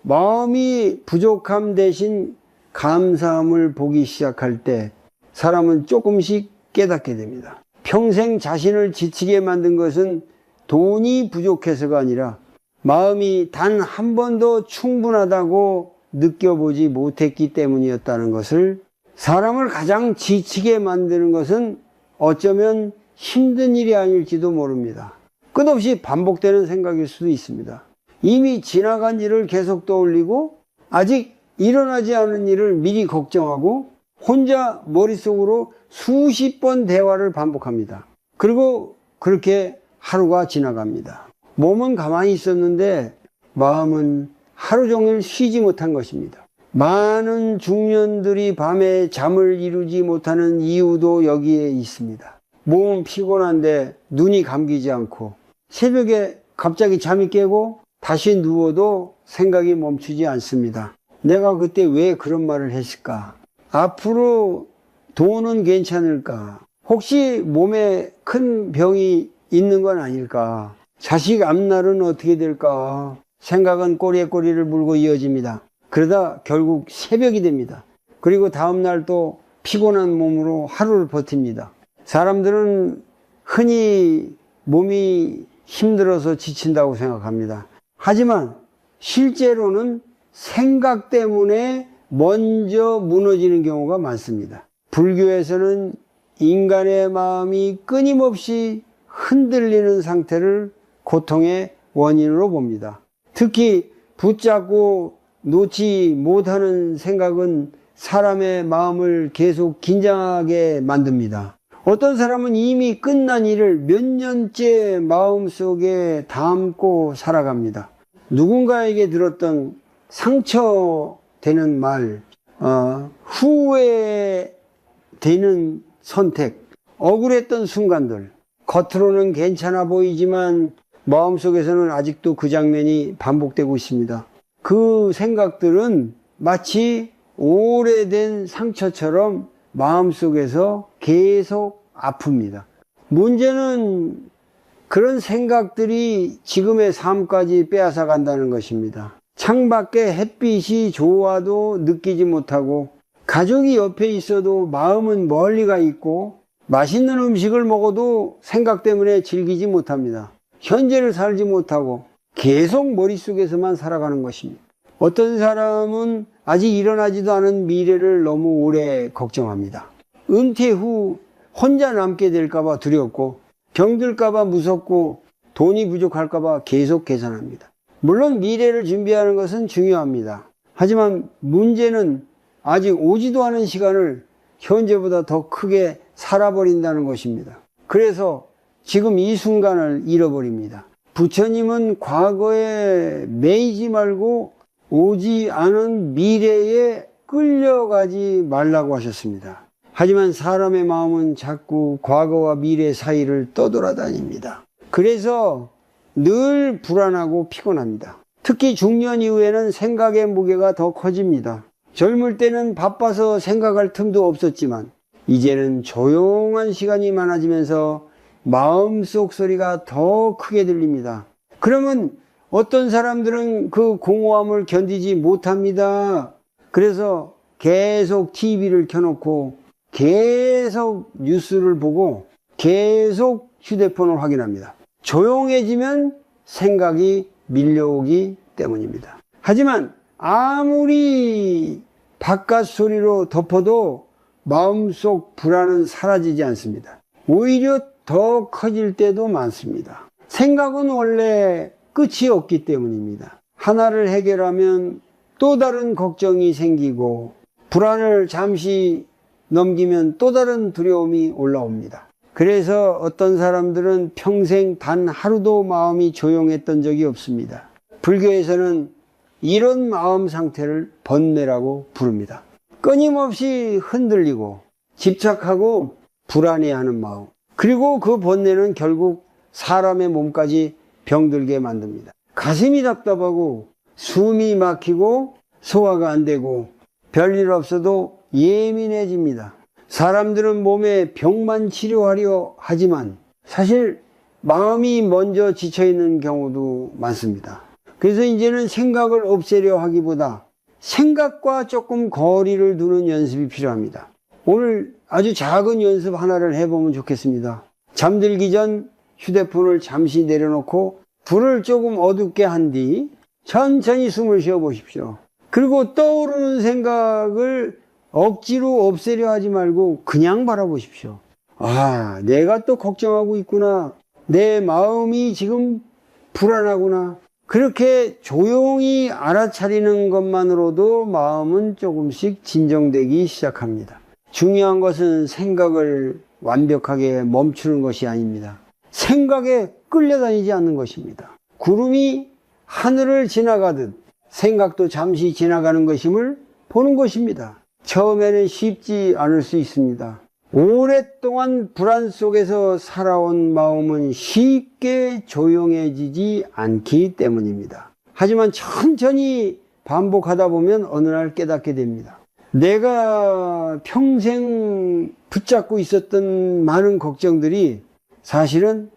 마음이 부족함 대신 감사함을 보기 시작할 때 사람은 조금씩 깨닫게 됩니다. 평생 자신을 지치게 만든 것은 돈이 부족해서가 아니라 마음이 단 한 번도 충분하다고 느껴보지 못했기 때문이었다는 것을, 사람을 가장 지치게 만드는 것은 어쩌면 힘든 일이 아닐지도 모릅니다. 끝없이 반복되는 생각일 수도 있습니다. 이미 지나간 일을 계속 떠올리고 아직 일어나지 않은 일을 미리 걱정하고 혼자 머릿속으로 수십 번 대화를 반복합니다. 그리고 그렇게 하루가 지나갑니다. 몸은 가만히 있었는데 마음은 하루 종일 쉬지 못한 것입니다. 많은 중년들이 밤에 잠을 이루지 못하는 이유도 여기에 있습니다. 몸은 피곤한데 눈이 감기지 않고 새벽에 갑자기 잠이 깨고 다시 누워도 생각이 멈추지 않습니다. 내가 그때 왜 그런 말을 했을까? 앞으로 돈은 괜찮을까? 혹시 몸에 큰 병이 있는 건 아닐까? 자식 앞날은 어떻게 될까? 생각은 꼬리에 꼬리를 물고 이어집니다. 그러다 결국 새벽이 됩니다. 그리고 다음날 또 피곤한 몸으로 하루를 버팁니다. 사람들은 흔히 몸이 힘들어서 지친다고 생각합니다. 하지만 실제로는 생각 때문에 먼저 무너지는 경우가 많습니다. 불교에서는 인간의 마음이 끊임없이 흔들리는 상태를 고통의 원인으로 봅니다. 특히 붙잡고 놓지 못하는 생각은 사람의 마음을 계속 긴장하게 만듭니다. 어떤 사람은 이미 끝난 일을 몇 년째 마음속에 담고 살아갑니다. 누군가에게 들었던 상처되는 말, 후회되는 선택, 억울했던 순간들, 겉으로는 괜찮아 보이지만 마음속에서는 아직도 그 장면이 반복되고 있습니다. 그 생각들은 마치 오래된 상처처럼 마음속에서 계속 아픕니다. 문제는 그런 생각들이 지금의 삶까지 빼앗아 간다는 것입니다. 창밖에 햇빛이 좋아도 느끼지 못하고, 가족이 옆에 있어도 마음은 멀리 가 있고, 맛있는 음식을 먹어도 생각 때문에 즐기지 못합니다. 현재를 살지 못하고 계속 머릿속에서만 살아가는 것입니다. 어떤 사람은 아직 일어나지도 않은 미래를 너무 오래 걱정합니다. 은퇴 후 혼자 남게 될까봐 두렵고 병들까봐 무섭고 돈이 부족할까봐 계속 계산합니다. 물론 미래를 준비하는 것은 중요합니다. 하지만 문제는 아직 오지도 않은 시간을 현재보다 더 크게 살아버린다는 것입니다. 그래서 지금 이 순간을 잃어버립니다. 부처님은 과거에 매이지 말고 오지 않은 미래에 끌려가지 말라고 하셨습니다. 하지만 사람의 마음은 자꾸 과거와 미래 사이를 떠돌아다닙니다. 그래서 늘 불안하고 피곤합니다. 특히 중년 이후에는 생각의 무게가 더 커집니다. 젊을 때는 바빠서 생각할 틈도 없었지만 이제는 조용한 시간이 많아지면서 마음속 소리가 더 크게 들립니다. 그러면 어떤 사람들은 그 공허함을 견디지 못합니다. 그래서 계속 TV를 켜놓고 계속 뉴스를 보고 계속 휴대폰을 확인합니다. 조용해지면 생각이 밀려오기 때문입니다. 하지만 아무리 바깥 소리로 덮어도 마음속 불안은 사라지지 않습니다. 오히려 더 커질 때도 많습니다. 생각은 원래 끝이 없기 때문입니다. 하나를 해결하면 또 다른 걱정이 생기고 불안을 잠시 넘기면 또 다른 두려움이 올라옵니다. 그래서 어떤 사람들은 평생 단 하루도 마음이 조용했던 적이 없습니다. 불교에서는 이런 마음 상태를 번뇌라고 부릅니다. 끊임없이 흔들리고 집착하고 불안해하는 마음. 그리고 그 번뇌는 결국 사람의 몸까지 병들게 만듭니다. 가슴이 답답하고 숨이 막히고 소화가 안 되고 별일 없어도 예민해집니다. 사람들은 몸의 병만 치료하려 하지만 사실 마음이 먼저 지쳐있는 경우도 많습니다. 그래서 이제는 생각을 없애려 하기보다 생각과 조금 거리를 두는 연습이 필요합니다. 오늘 아주 작은 연습 하나를 해보면 좋겠습니다. 잠들기 전 휴대폰을 잠시 내려놓고 불을 조금 어둡게 한 뒤 천천히 숨을 쉬어 보십시오. 그리고 떠오르는 생각을 억지로 없애려 하지 말고 그냥 바라보십시오. 아, 내가 또 걱정하고 있구나. 내 마음이 지금 불안하구나. 그렇게 조용히 알아차리는 것만으로도 마음은 조금씩 진정되기 시작합니다. 중요한 것은 생각을 완벽하게 멈추는 것이 아닙니다. 생각에 끌려다니지 않는 것입니다. 구름이 하늘을 지나가듯 생각도 잠시 지나가는 것임을 보는 것입니다. 처음에는 쉽지 않을 수 있습니다. 오랫동안 불안 속에서 살아온 마음은 쉽게 조용해지지 않기 때문입니다. 하지만 천천히 반복하다 보면 어느 날 깨닫게 됩니다. 내가 평생 붙잡고 있었던 많은 걱정들이 사실은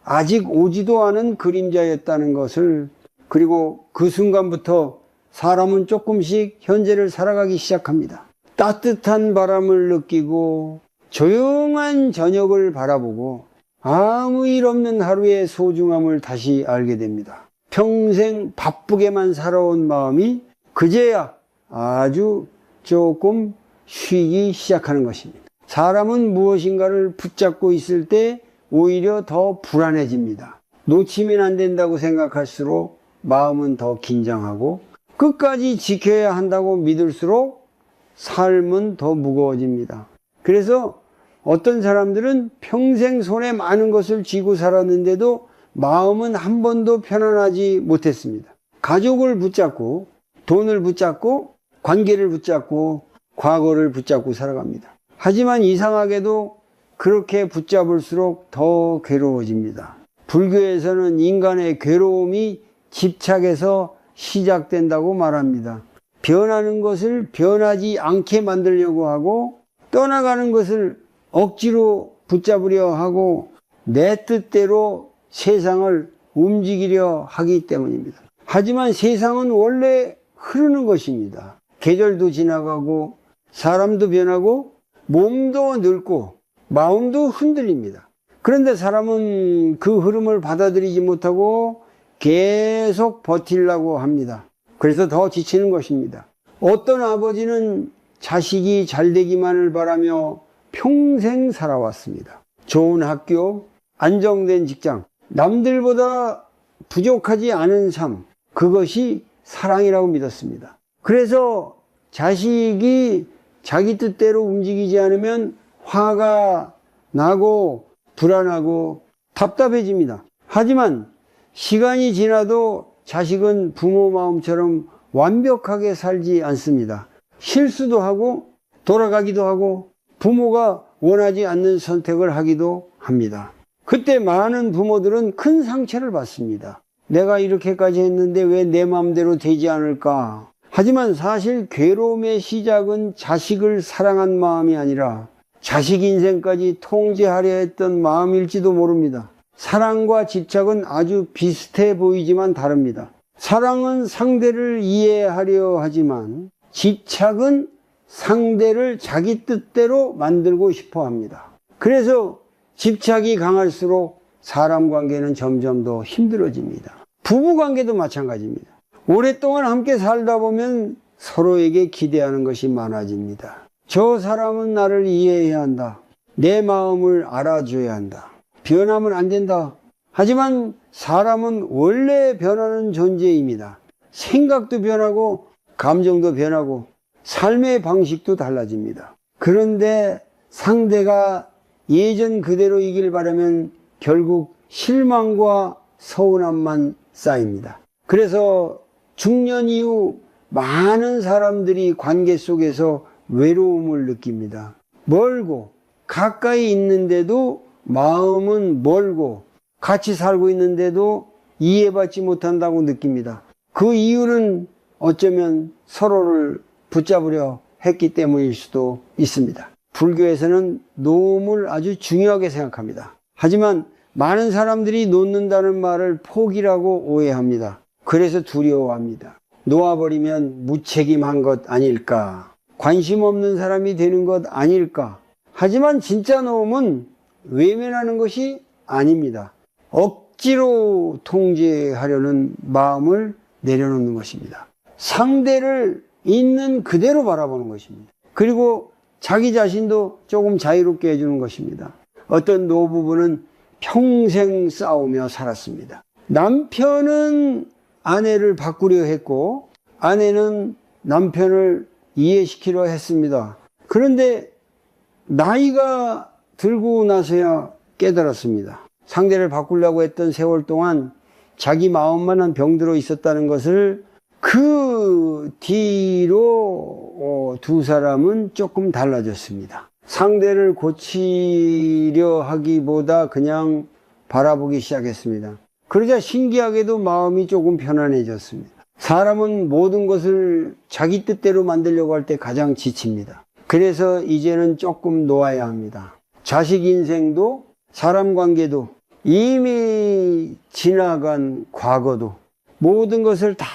아직 오지도 않은 그림자였다는 것을, 그리고 그 순간부터 사람은 조금씩 현재를 살아가기 시작합니다. 따뜻한 바람을 느끼고 조용한 저녁을 바라보고 아무 일 없는 하루의 소중함을 다시 알게 됩니다. 평생 바쁘게만 살아온 마음이 그제야 아주 조금 쉬기 시작하는 것입니다. 사람은 무엇인가를 붙잡고 있을 때 오히려 더 불안해집니다. 놓치면 안 된다고 생각할수록 마음은 더 긴장하고 끝까지 지켜야 한다고 믿을수록 삶은 더 무거워집니다. 그래서 어떤 사람들은 평생 손에 많은 것을 쥐고 살았는데도 마음은 한 번도 편안하지 못했습니다. 가족을 붙잡고 돈을 붙잡고 관계를 붙잡고 과거를 붙잡고 살아갑니다. 하지만 이상하게도 그렇게 붙잡을수록 더 괴로워집니다. 불교에서는 인간의 괴로움이 집착에서 시작된다고 말합니다. 변하는 것을 변하지 않게 만들려고 하고 떠나가는 것을 억지로 붙잡으려 하고 내 뜻대로 세상을 움직이려 하기 때문입니다. 하지만 세상은 원래 흐르는 것입니다. 계절도 지나가고 사람도 변하고 몸도 늙고 마음도 흔들립니다. 그런데 사람은 그 흐름을 받아들이지 못하고 계속 버티려고 합니다. 그래서 더 지치는 것입니다. 어떤 아버지는 자식이 잘 되기만을 바라며 평생 살아왔습니다. 좋은 학교, 안정된 직장, 남들보다 부족하지 않은 삶, 그것이 사랑이라고 믿었습니다. 그래서 자식이 자기 뜻대로 움직이지 않으면 화가 나고 불안하고 답답해집니다. 하지만 시간이 지나도 자식은 부모 마음처럼 완벽하게 살지 않습니다. 실수도 하고 돌아가기도 하고 부모가 원하지 않는 선택을 하기도 합니다. 그때 많은 부모들은 큰 상처를 받습니다. 내가 이렇게까지 했는데 왜 내 마음대로 되지 않을까? 하지만 사실 괴로움의 시작은 자식을 사랑한 마음이 아니라 자식 인생까지 통제하려 했던 마음일지도 모릅니다. 사랑과 집착은 아주 비슷해 보이지만 다릅니다. 사랑은 상대를 이해하려 하지만 집착은 상대를 자기 뜻대로 만들고 싶어 합니다. 그래서 집착이 강할수록 사람 관계는 점점 더 힘들어집니다. 부부 관계도 마찬가지입니다. 오랫동안 함께 살다 보면 서로에게 기대하는 것이 많아집니다. 저 사람은 나를 이해해야 한다. 내 마음을 알아줘야 한다. 변하면 안 된다. 하지만 사람은 원래 변하는 존재입니다. 생각도 변하고 감정도 변하고 삶의 방식도 달라집니다. 그런데 상대가 예전 그대로이길 바라면 결국 실망과 서운함만 쌓입니다. 그래서 중년 이후 많은 사람들이 관계 속에서 외로움을 느낍니다. 멀고 가까이 있는데도 마음은 멀고 같이 살고 있는데도 이해받지 못한다고 느낍니다. 그 이유는 어쩌면 서로를 붙잡으려 했기 때문일 수도 있습니다. 불교에서는 노음을 아주 중요하게 생각합니다. 하지만 많은 사람들이 놓는다는 말을 포기라고 오해합니다. 그래서 두려워합니다. 놓아버리면 무책임한 것 아닐까? 관심 없는 사람이 되는 것 아닐까? 하지만 진짜 놓음은 외면하는 것이 아닙니다. 억지로 통제하려는 마음을 내려놓는 것입니다. 상대를 있는 그대로 바라보는 것입니다. 그리고 자기 자신도 조금 자유롭게 해주는 것입니다. 어떤 노부부는 평생 싸우며 살았습니다. 남편은 아내를 바꾸려 했고 아내는 남편을 이해시키려 했습니다. 그런데 나이가 들고 나서야 깨달았습니다. 상대를 바꾸려고 했던 세월 동안 자기 마음만은 병들어 있었다는 것을 그 뒤로 두 사람은 조금 달라졌습니다. 상대를 고치려 하기보다 그냥 바라보기 시작했습니다. 그러자 신기하게도 마음이 조금 편안해졌습니다. 사람은 모든 것을 자기 뜻대로 만들려고 할 때 가장 지칩니다. 그래서 이제는 조금 놓아야 합니다. 자식 인생도 사람 관계도 이미 지나간 과거도 모든 것을 다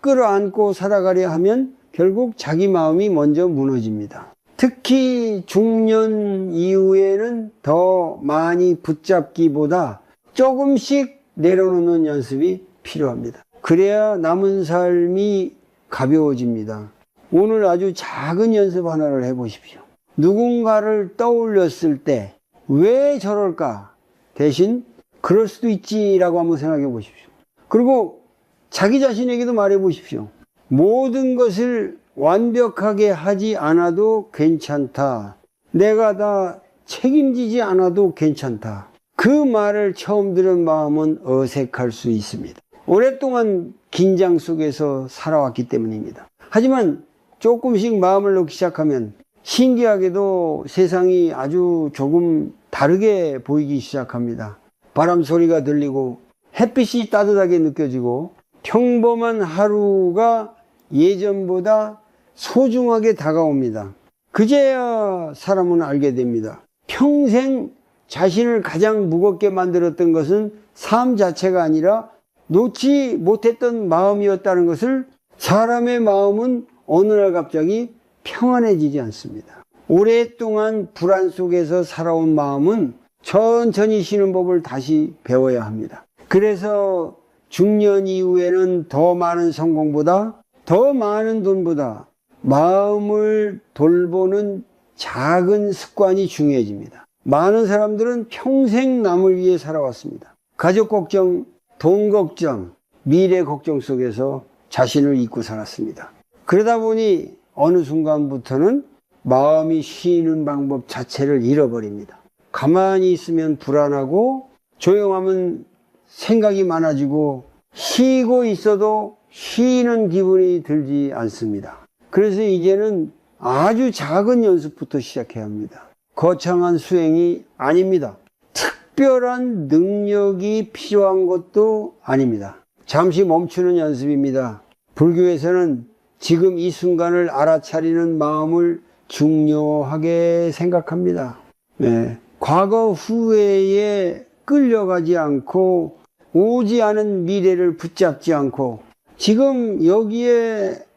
끌어안고 살아가려 하면 결국 자기 마음이 먼저 무너집니다. 특히 중년 이후에는 더 많이 붙잡기보다 조금씩 내려놓는 연습이 필요합니다. 그래야 남은 삶이 가벼워집니다. 오늘 아주 작은 연습 하나를 해보십시오. 누군가를 떠올렸을 때 왜 저럴까? 대신 그럴 수도 있지라고 한번 생각해 보십시오. 그리고 자기 자신에게도 말해 보십시오. 모든 것을 완벽하게 하지 않아도 괜찮다. 내가 다 책임지지 않아도 괜찮다. 그 말을 처음 들은 마음은 어색할 수 있습니다. 오랫동안 긴장 속에서 살아왔기 때문입니다. 하지만 조금씩 마음을 놓기 시작하면 신기하게도 세상이 아주 조금 다르게 보이기 시작합니다. 바람 소리가 들리고 햇빛이 따뜻하게 느껴지고 평범한 하루가 예전보다 소중하게 다가옵니다. 그제야 사람은 알게 됩니다. 평생 자신을 가장 무겁게 만들었던 것은 삶 자체가 아니라 놓지 못했던 마음이었다는 것을 사람의 마음은 어느 날 갑자기 평안해지지 않습니다. 오랫동안 불안 속에서 살아온 마음은 천천히 쉬는 법을 다시 배워야 합니다. 그래서 중년 이후에는 더 많은 성공보다 더 많은 돈보다 마음을 돌보는 작은 습관이 중요해집니다. 많은 사람들은 평생 남을 위해 살아왔습니다. 가족 걱정, 돈 걱정, 미래 걱정 속에서 자신을 잊고 살았습니다. 그러다 보니 어느 순간부터는 마음이 쉬는 방법 자체를 잃어버립니다. 가만히 있으면 불안하고 조용하면 생각이 많아지고 쉬고 있어도 쉬는 기분이 들지 않습니다. 그래서 이제는 아주 작은 연습부터 시작해야 합니다. 거창한 수행이 아닙니다. 특별한 능력이 필요한 것도 아닙니다. 잠시 멈추는 연습입니다. 불교에서는 지금 이 순간을 알아차리는 마음을 중요하게 생각합니다. 네. 과거 후회에 끌려가지 않고 오지 않은 미래를 붙잡지 않고 지금 여기에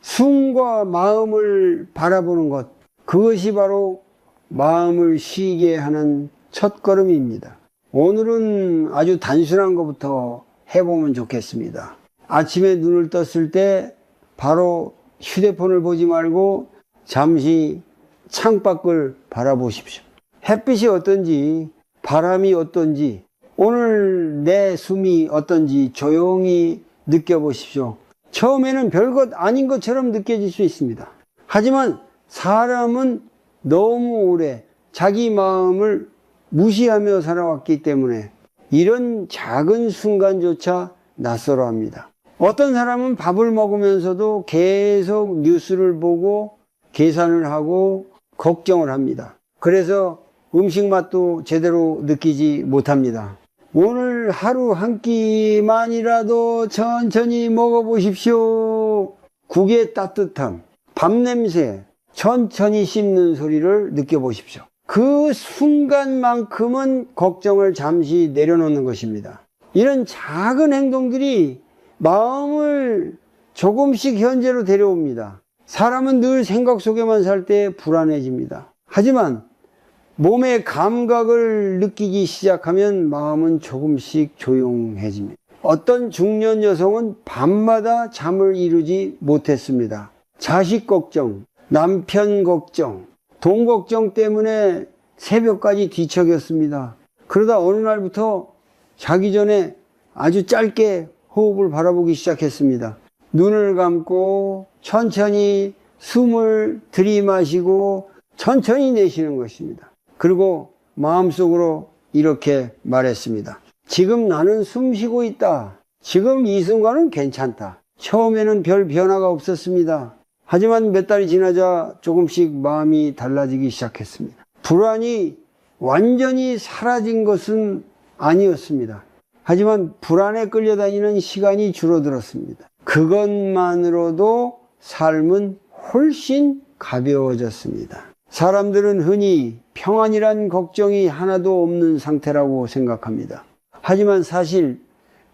숨과 마음을 바라보는 것, 그것이 바로 마음을 쉬게 하는 첫걸음입니다. 오늘은 아주 단순한 것부터 해보면 좋겠습니다. 아침에 눈을 떴을 때 바로 휴대폰을 보지 말고 잠시 창밖을 바라보십시오. 햇빛이 어떤지, 바람이 어떤지, 오늘 내 숨이 어떤지 조용히 느껴보십시오. 처음에는 별것 아닌 것처럼 느껴질 수 있습니다. 하지만 사람은 너무 오래 자기 마음을 무시하며 살아왔기 때문에 이런 작은 순간조차 낯설어 합니다. 어떤 사람은 밥을 먹으면서도 계속 뉴스를 보고 계산을 하고 걱정을 합니다. 그래서 음식 맛도 제대로 느끼지 못합니다. 오늘 하루 한 끼만이라도 천천히 먹어보십시오. 국의 따뜻함, 밥 냄새, 천천히 씹는 소리를 느껴보십시오. 그 순간만큼은 걱정을 잠시 내려놓는 것입니다. 이런 작은 행동들이 마음을 조금씩 현재로 데려옵니다. 사람은 늘 생각 속에만 살 때 불안해집니다. 하지만 몸의 감각을 느끼기 시작하면 마음은 조금씩 조용해집니다. 어떤 중년 여성은 밤마다 잠을 이루지 못했습니다. 자식 걱정, 남편 걱정, 돈 걱정 때문에 새벽까지 뒤척였습니다. 그러다 어느 날부터 자기 전에 아주 짧게 호흡을 바라보기 시작했습니다. 눈을 감고 천천히 숨을 들이마시고 천천히 내쉬는 것입니다. 그리고 마음속으로 이렇게 말했습니다. 지금 나는 숨 쉬고 있다. 지금 이 순간은 괜찮다. 처음에는 별 변화가 없었습니다. 하지만 몇 달이 지나자 조금씩 마음이 달라지기 시작했습니다. 불안이 완전히 사라진 것은 아니었습니다. 하지만 불안에 끌려다니는 시간이 줄어들었습니다. 그것만으로도 삶은 훨씬 가벼워졌습니다. 사람들은 흔히 평안이란 걱정이 하나도 없는 상태라고 생각합니다. 하지만 사실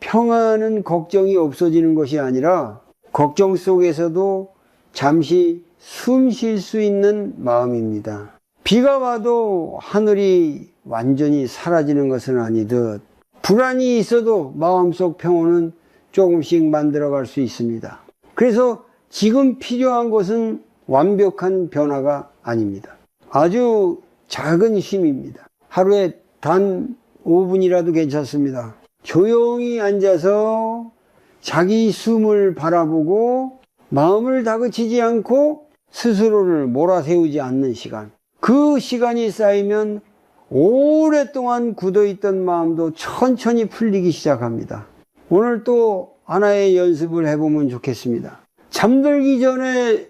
평안은 걱정이 없어지는 것이 아니라 걱정 속에서도 잠시 숨 쉴 수 있는 마음입니다. 비가 와도 하늘이 완전히 사라지는 것은 아니듯 불안이 있어도 마음속 평온은 조금씩 만들어갈 수 있습니다. 그래서 지금 필요한 것은 완벽한 변화가 아닙니다. 아주 작은 쉼입니다. 하루에 단 5분이라도 괜찮습니다. 조용히 앉아서 자기 숨을 바라보고 마음을 다그치지 않고 스스로를 몰아세우지 않는 시간. 그 시간이 쌓이면 오랫동안 굳어있던 마음도 천천히 풀리기 시작합니다. 오늘 또 하나의 연습을 해보면 좋겠습니다. 잠들기 전에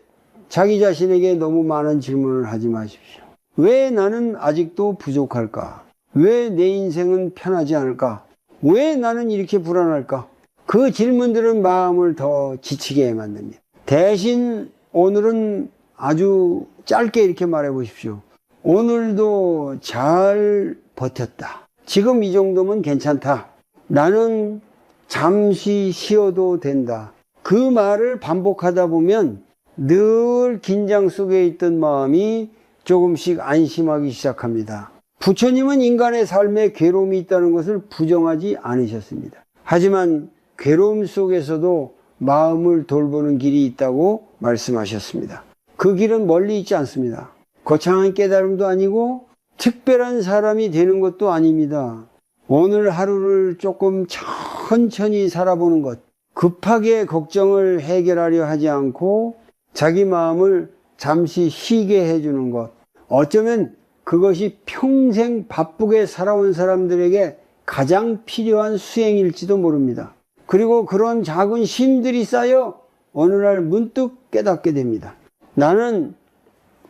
자기 자신에게 너무 많은 질문을 하지 마십시오. 왜 나는 아직도 부족할까? 왜 내 인생은 편하지 않을까? 왜 나는 이렇게 불안할까? 그 질문들은 마음을 더 지치게 만듭니다. 대신 오늘은 아주 짧게 이렇게 말해 보십시오. 오늘도 잘 버텼다. 지금 이 정도면 괜찮다. 나는 잠시 쉬어도 된다. 그 말을 반복하다 보면 늘 긴장 속에 있던 마음이 조금씩 안심하기 시작합니다. 부처님은 인간의 삶에 괴로움이 있다는 것을 부정하지 않으셨습니다. 하지만 괴로움 속에서도 마음을 돌보는 길이 있다고 말씀하셨습니다. 그 길은 멀리 있지 않습니다. 거창한 깨달음도 아니고 특별한 사람이 되는 것도 아닙니다. 오늘 하루를 조금 천천히 살아보는 것, 급하게 걱정을 해결하려 하지 않고 자기 마음을 잠시 쉬게 해주는 것, 어쩌면 그것이 평생 바쁘게 살아온 사람들에게 가장 필요한 수행일지도 모릅니다. 그리고 그런 작은 쉼들이 쌓여 어느 날 문득 깨닫게 됩니다. 나는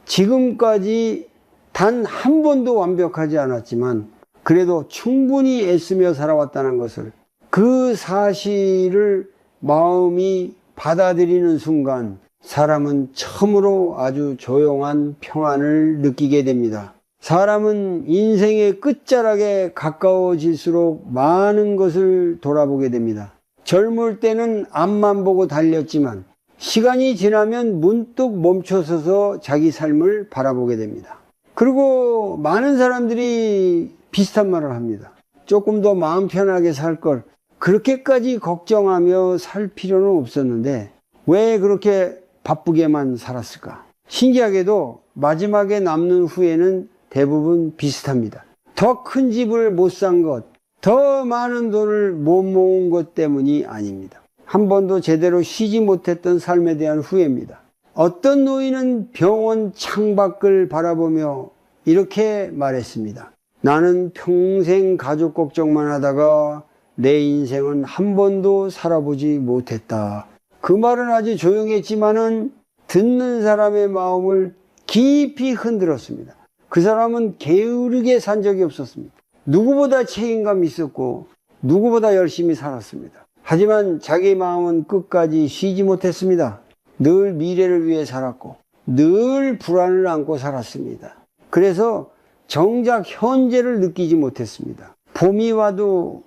지금까지 단 한 번도 완벽하지 않았지만 그래도 충분히 애쓰며 살아왔다는 것을, 그 사실을 마음이 받아들이는 순간 사람은 처음으로 아주 조용한 평안을 느끼게 됩니다. 사람은 인생의 끝자락에 가까워질수록 많은 것을 돌아보게 됩니다. 젊을 때는 앞만 보고 달렸지만 시간이 지나면 문득 멈춰서서 자기 삶을 바라보게 됩니다. 그리고 많은 사람들이 비슷한 말을 합니다. 조금 더 마음 편하게 살 걸, 그렇게까지 걱정하며 살 필요는 없었는데 왜 그렇게 바쁘게만 살았을까? 신기하게도 마지막에 남는 후회는 대부분 비슷합니다. 더 큰 집을 못 산 것, 더 많은 돈을 못 모은 것 때문이 아닙니다. 한 번도 제대로 쉬지 못했던 삶에 대한 후회입니다. 어떤 노인은 병원 창밖을 바라보며 이렇게 말했습니다. 나는 평생 가족 걱정만 하다가 내 인생은 한 번도 살아보지 못했다. 그 말은 아주 조용했지만은 듣는 사람의 마음을 깊이 흔들었습니다. 그 사람은 게으르게 산 적이 없었습니다. 누구보다 책임감이 있었고 누구보다 열심히 살았습니다. 하지만 자기 마음은 끝까지 쉬지 못했습니다. 늘 미래를 위해 살았고 늘 불안을 안고 살았습니다. 그래서 정작 현재를 느끼지 못했습니다. 봄이 와도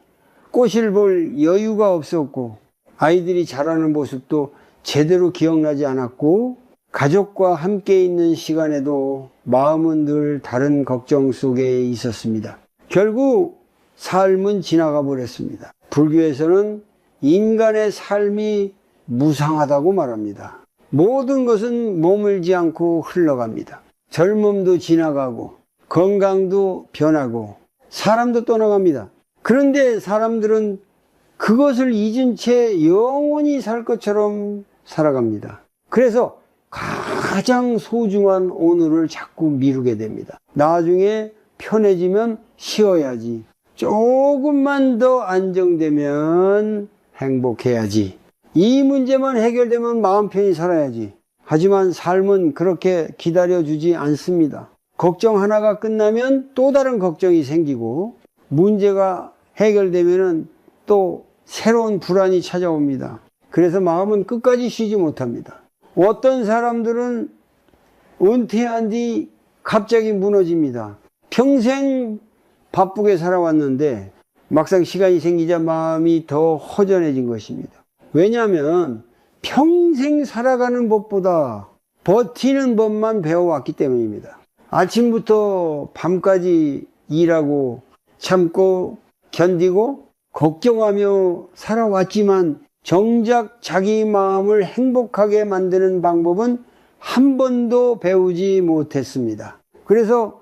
꽃을 볼 여유가 없었고 아이들이 자라는 모습도 제대로 기억나지 않았고 가족과 함께 있는 시간에도 마음은 늘 다른 걱정 속에 있었습니다. 결국 삶은 지나가 버렸습니다. 불교에서는 인간의 삶이 무상하다고 말합니다. 모든 것은 머물지 않고 흘러갑니다. 젊음도 지나가고 건강도 변하고 사람도 떠나갑니다. 그런데 사람들은 그것을 잊은 채 영원히 살 것처럼 살아갑니다. 그래서 가장 소중한 오늘을 자꾸 미루게 됩니다. 나중에 편해지면 쉬어야지. 조금만 더 안정되면 행복해야지. 이 문제만 해결되면 마음 편히 살아야지. 하지만 삶은 그렇게 기다려주지 않습니다. 걱정 하나가 끝나면 또 다른 걱정이 생기고 문제가 해결되면 또 새로운 불안이 찾아옵니다. 그래서 마음은 끝까지 쉬지 못합니다. 어떤 사람들은 은퇴한 뒤 갑자기 무너집니다. 평생 바쁘게 살아왔는데 막상 시간이 생기자 마음이 더 허전해진 것입니다. 왜냐하면 평생 살아가는 법보다 버티는 법만 배워왔기 때문입니다. 아침부터 밤까지 일하고 참고 견디고 걱정하며 살아왔지만 정작 자기 마음을 행복하게 만드는 방법은 한 번도 배우지 못했습니다. 그래서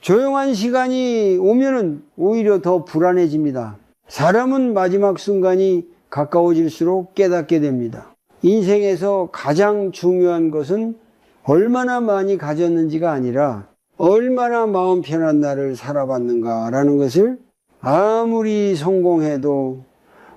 조용한 시간이 오면은 오히려 더 불안해집니다. 사람은 마지막 순간이 가까워질수록 깨닫게 됩니다. 인생에서 가장 중요한 것은 얼마나 많이 가졌는지가 아니라 얼마나 마음 편한 날을 살아봤는가라는 것을, 아무리 성공해도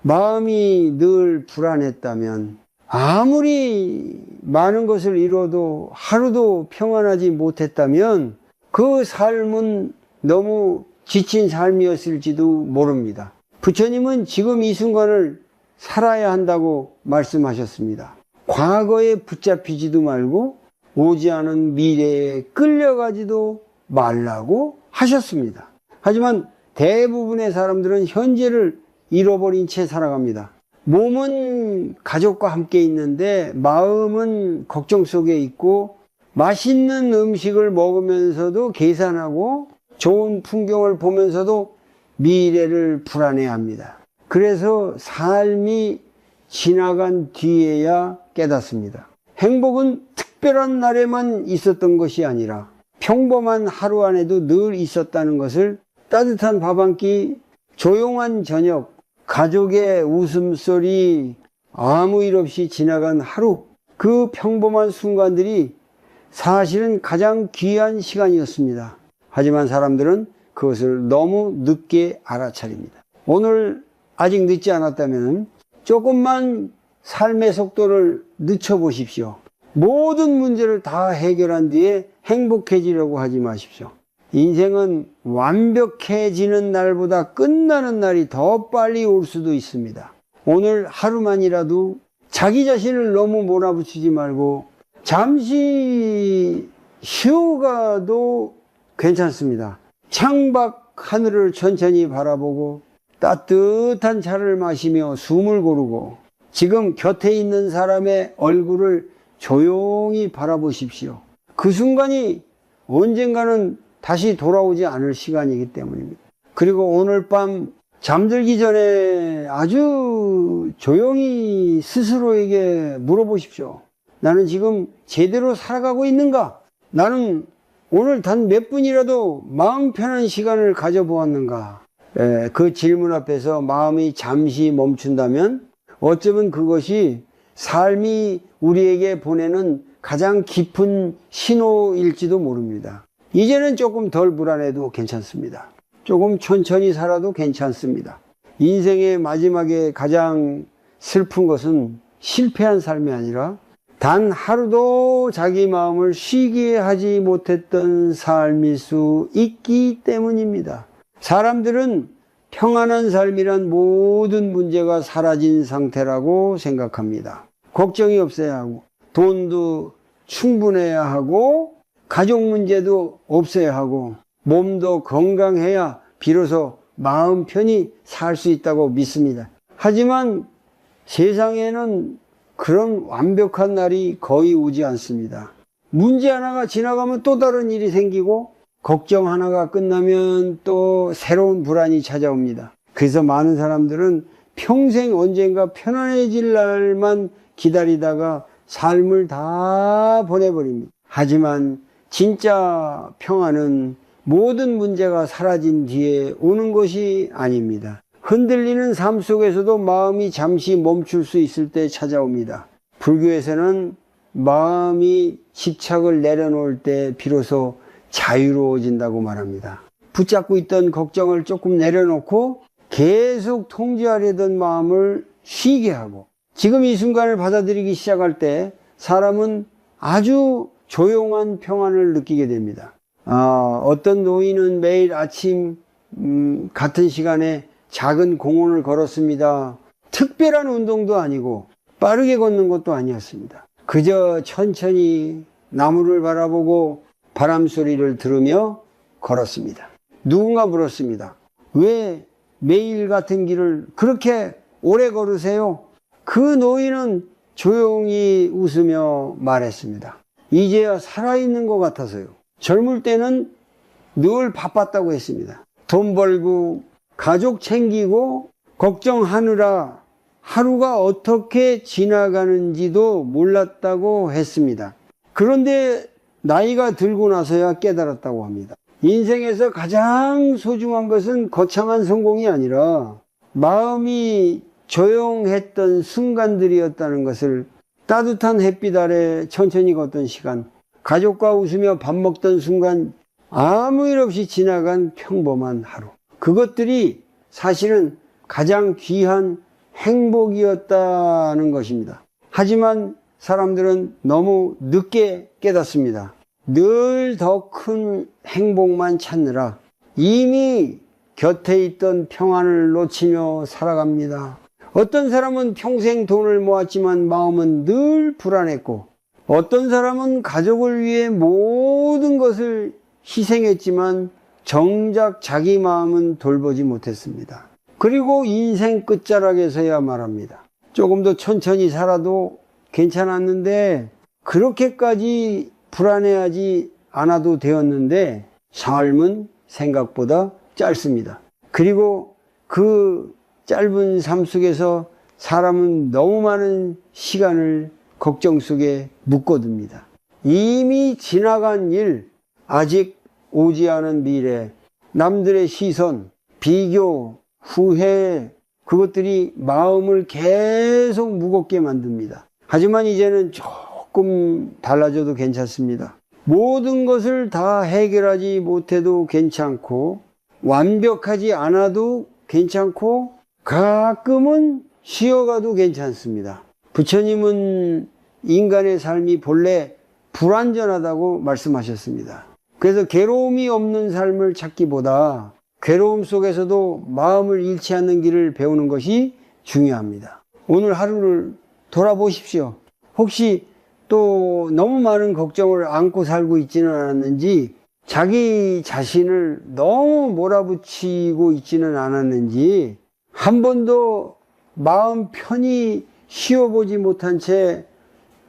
마음이 늘 불안했다면, 아무리 많은 것을 이뤄도 하루도 평안하지 못했다면 그 삶은 너무 지친 삶이었을지도 모릅니다. 부처님은 지금 이 순간을 살아야 한다고 말씀하셨습니다. 과거에 붙잡히지도 말고 오지 않은 미래에 끌려가지도 말라고 하셨습니다. 하지만 대부분의 사람들은 현재를 잃어버린 채 살아갑니다. 몸은 가족과 함께 있는데 마음은 걱정 속에 있고, 맛있는 음식을 먹으면서도 계산하고 좋은 풍경을 보면서도 미래를 불안해합니다. 그래서 삶이 지나간 뒤에야 깨닫습니다. 행복은 특별한 날에만 있었던 것이 아니라 평범한 하루 안에도 늘 있었다는 것을 따뜻한 밥 한 끼, 조용한 저녁, 가족의 웃음소리, 아무 일 없이 지나간 하루, 그 평범한 순간들이 사실은 가장 귀한 시간이었습니다. 하지만 사람들은 그것을 너무 늦게 알아차립니다. 오늘 아직 늦지 않았다면 조금만 삶의 속도를 늦춰보십시오. 모든 문제를 다 해결한 뒤에 행복해지려고 하지 마십시오. 인생은 완벽해지는 날보다 끝나는 날이 더 빨리 올 수도 있습니다. 오늘 하루만이라도 자기 자신을 너무 몰아붙이지 말고 잠시 쉬어가도 괜찮습니다. 창밖 하늘을 천천히 바라보고 따뜻한 차를 마시며 숨을 고르고 지금 곁에 있는 사람의 얼굴을 조용히 바라보십시오. 그 순간이 언젠가는 다시 돌아오지 않을 시간이기 때문입니다. 그리고 오늘 밤 잠들기 전에 아주 조용히 스스로에게 물어보십시오. 나는 지금 제대로 살아가고 있는가? 나는 오늘 단 몇 분이라도 마음 편한 시간을 가져보았는가? 그 질문 앞에서 마음이 잠시 멈춘다면 어쩌면 그것이 삶이 우리에게 보내는 가장 깊은 신호일지도 모릅니다. 이제는 조금 덜 불안해도 괜찮습니다. 조금 천천히 살아도 괜찮습니다. 인생의 마지막에 가장 슬픈 것은 실패한 삶이 아니라 단 하루도 자기 마음을 쉬게 하지 못했던 삶일 수 있기 때문입니다. 사람들은 평안한 삶이란 모든 문제가 사라진 상태라고 생각합니다. 걱정이 없어야 하고 돈도 충분해야 하고 가족 문제도 없어야 하고 몸도 건강해야 비로소 마음 편히 살 수 있다고 믿습니다. 하지만 세상에는 그런 완벽한 날이 거의 오지 않습니다. 문제 하나가 지나가면 또 다른 일이 생기고 걱정 하나가 끝나면 또 새로운 불안이 찾아옵니다. 그래서 많은 사람들은 평생 언젠가 편안해질 날만 기다리다가 삶을 다 보내버립니다. 하지만 진짜 평안은 모든 문제가 사라진 뒤에 오는 것이 아닙니다. 흔들리는 삶 속에서도 마음이 잠시 멈출 수 있을 때 찾아옵니다. 불교에서는 마음이 집착을 내려놓을 때 비로소 자유로워진다고 말합니다. 붙잡고 있던 걱정을 조금 내려놓고 계속 통제하려던 마음을 쉬게 하고 지금 이 순간을 받아들이기 시작할 때 사람은 아주 조용한 평안을 느끼게 됩니다. 어떤 노인은 매일 아침 같은 시간에 작은 공원을 걸었습니다. 특별한 운동도 아니고 빠르게 걷는 것도 아니었습니다. 그저 천천히 나무를 바라보고 바람 소리를 들으며 걸었습니다. 누군가 물었습니다. 왜 매일 같은 길을 그렇게 오래 걸으세요? 그 노인은 조용히 웃으며 말했습니다. 이제야 살아있는 것 같아서요. 젊을 때는 늘 바빴다고 했습니다. 돈 벌고 가족 챙기고 걱정하느라 하루가 어떻게 지나가는지도 몰랐다고 했습니다. 그런데 나이가 들고 나서야 깨달았다고 합니다. 인생에서 가장 소중한 것은 거창한 성공이 아니라 마음이 조용했던 순간들이었다는 것을 따뜻한 햇빛 아래 천천히 걷던 시간, 가족과 웃으며 밥 먹던 순간, 아무 일 없이 지나간 평범한 하루. 그것들이 사실은 가장 귀한 행복이었다는 것입니다. 하지만 사람들은 너무 늦게 깨닫습니다. 늘 더 큰 행복만 찾느라 이미 곁에 있던 평안을 놓치며 살아갑니다. 어떤 사람은 평생 돈을 모았지만 마음은 늘 불안했고, 어떤 사람은 가족을 위해 모든 것을 희생했지만 정작 자기 마음은 돌보지 못했습니다. 그리고 인생 끝자락에서야 말합니다. 조금 더 천천히 살아도 괜찮았는데 그렇게까지 불안해하지 않아도 되었는데 삶은 생각보다 짧습니다. 그리고 그 짧은 삶 속에서 사람은 너무 많은 시간을 걱정 속에 묶어둡니다. 이미 지나간 일, 아직 오지 않은 미래, 남들의 시선, 비교, 후회, 그것들이 마음을 계속 무겁게 만듭니다. 하지만 이제는 조금 달라져도 괜찮습니다. 모든 것을 다 해결하지 못해도 괜찮고, 완벽하지 않아도 괜찮고, 가끔은 쉬어가도 괜찮습니다. 부처님은 인간의 삶이 본래 불완전하다고 말씀하셨습니다. 그래서 괴로움이 없는 삶을 찾기보다 괴로움 속에서도 마음을 잃지 않는 길을 배우는 것이 중요합니다. 오늘 하루를 돌아보십시오. 혹시 또 너무 많은 걱정을 안고 살고 있지는 않았는지, 자기 자신을 너무 몰아붙이고 있지는 않았는지, 한 번도 마음 편히 쉬어보지 못한 채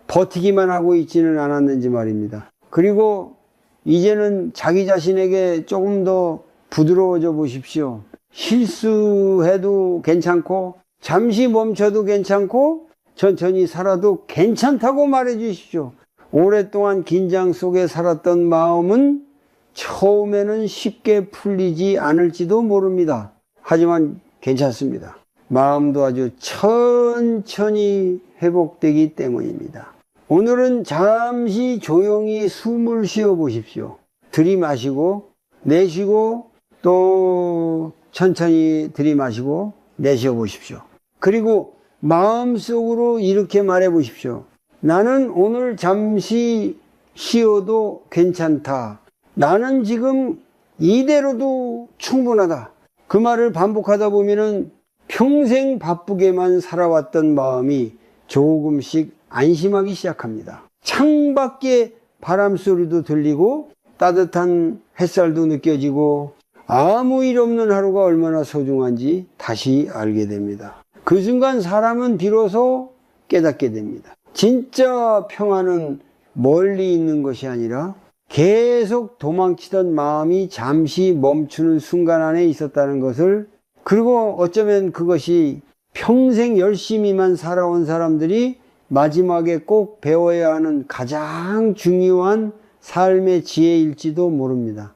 버티기만 하고 있지는 않았는지 말입니다. 그리고 이제는 자기 자신에게 조금 더 부드러워져 보십시오. 실수해도 괜찮고, 잠시 멈춰도 괜찮고, 천천히 살아도 괜찮다고 말해 주십시오. 오랫동안 긴장 속에 살았던 마음은 처음에는 쉽게 풀리지 않을지도 모릅니다. 하지만 괜찮습니다. 마음도 아주 천천히 회복되기 때문입니다. 오늘은 잠시 조용히 숨을 쉬어 보십시오. 들이마시고 내쉬고 또 천천히 들이마시고 내쉬어 보십시오. 그리고 마음속으로 이렇게 말해 보십시오. 나는 오늘 잠시 쉬어도 괜찮다. 나는 지금 이대로도 충분하다. 그 말을 반복하다 보면은 평생 바쁘게만 살아왔던 마음이 조금씩 안심하기 시작합니다. 창밖에 바람 소리도 들리고 따뜻한 햇살도 느껴지고 아무 일 없는 하루가 얼마나 소중한지 다시 알게 됩니다. 그 순간 사람은 비로소 깨닫게 됩니다. 진짜 평화는 멀리 있는 것이 아니라 계속 도망치던 마음이 잠시 멈추는 순간 안에 있었다는 것을, 그리고 어쩌면 그것이 평생 열심히만 살아온 사람들이 마지막에 꼭 배워야 하는 가장 중요한 삶의 지혜일지도 모릅니다.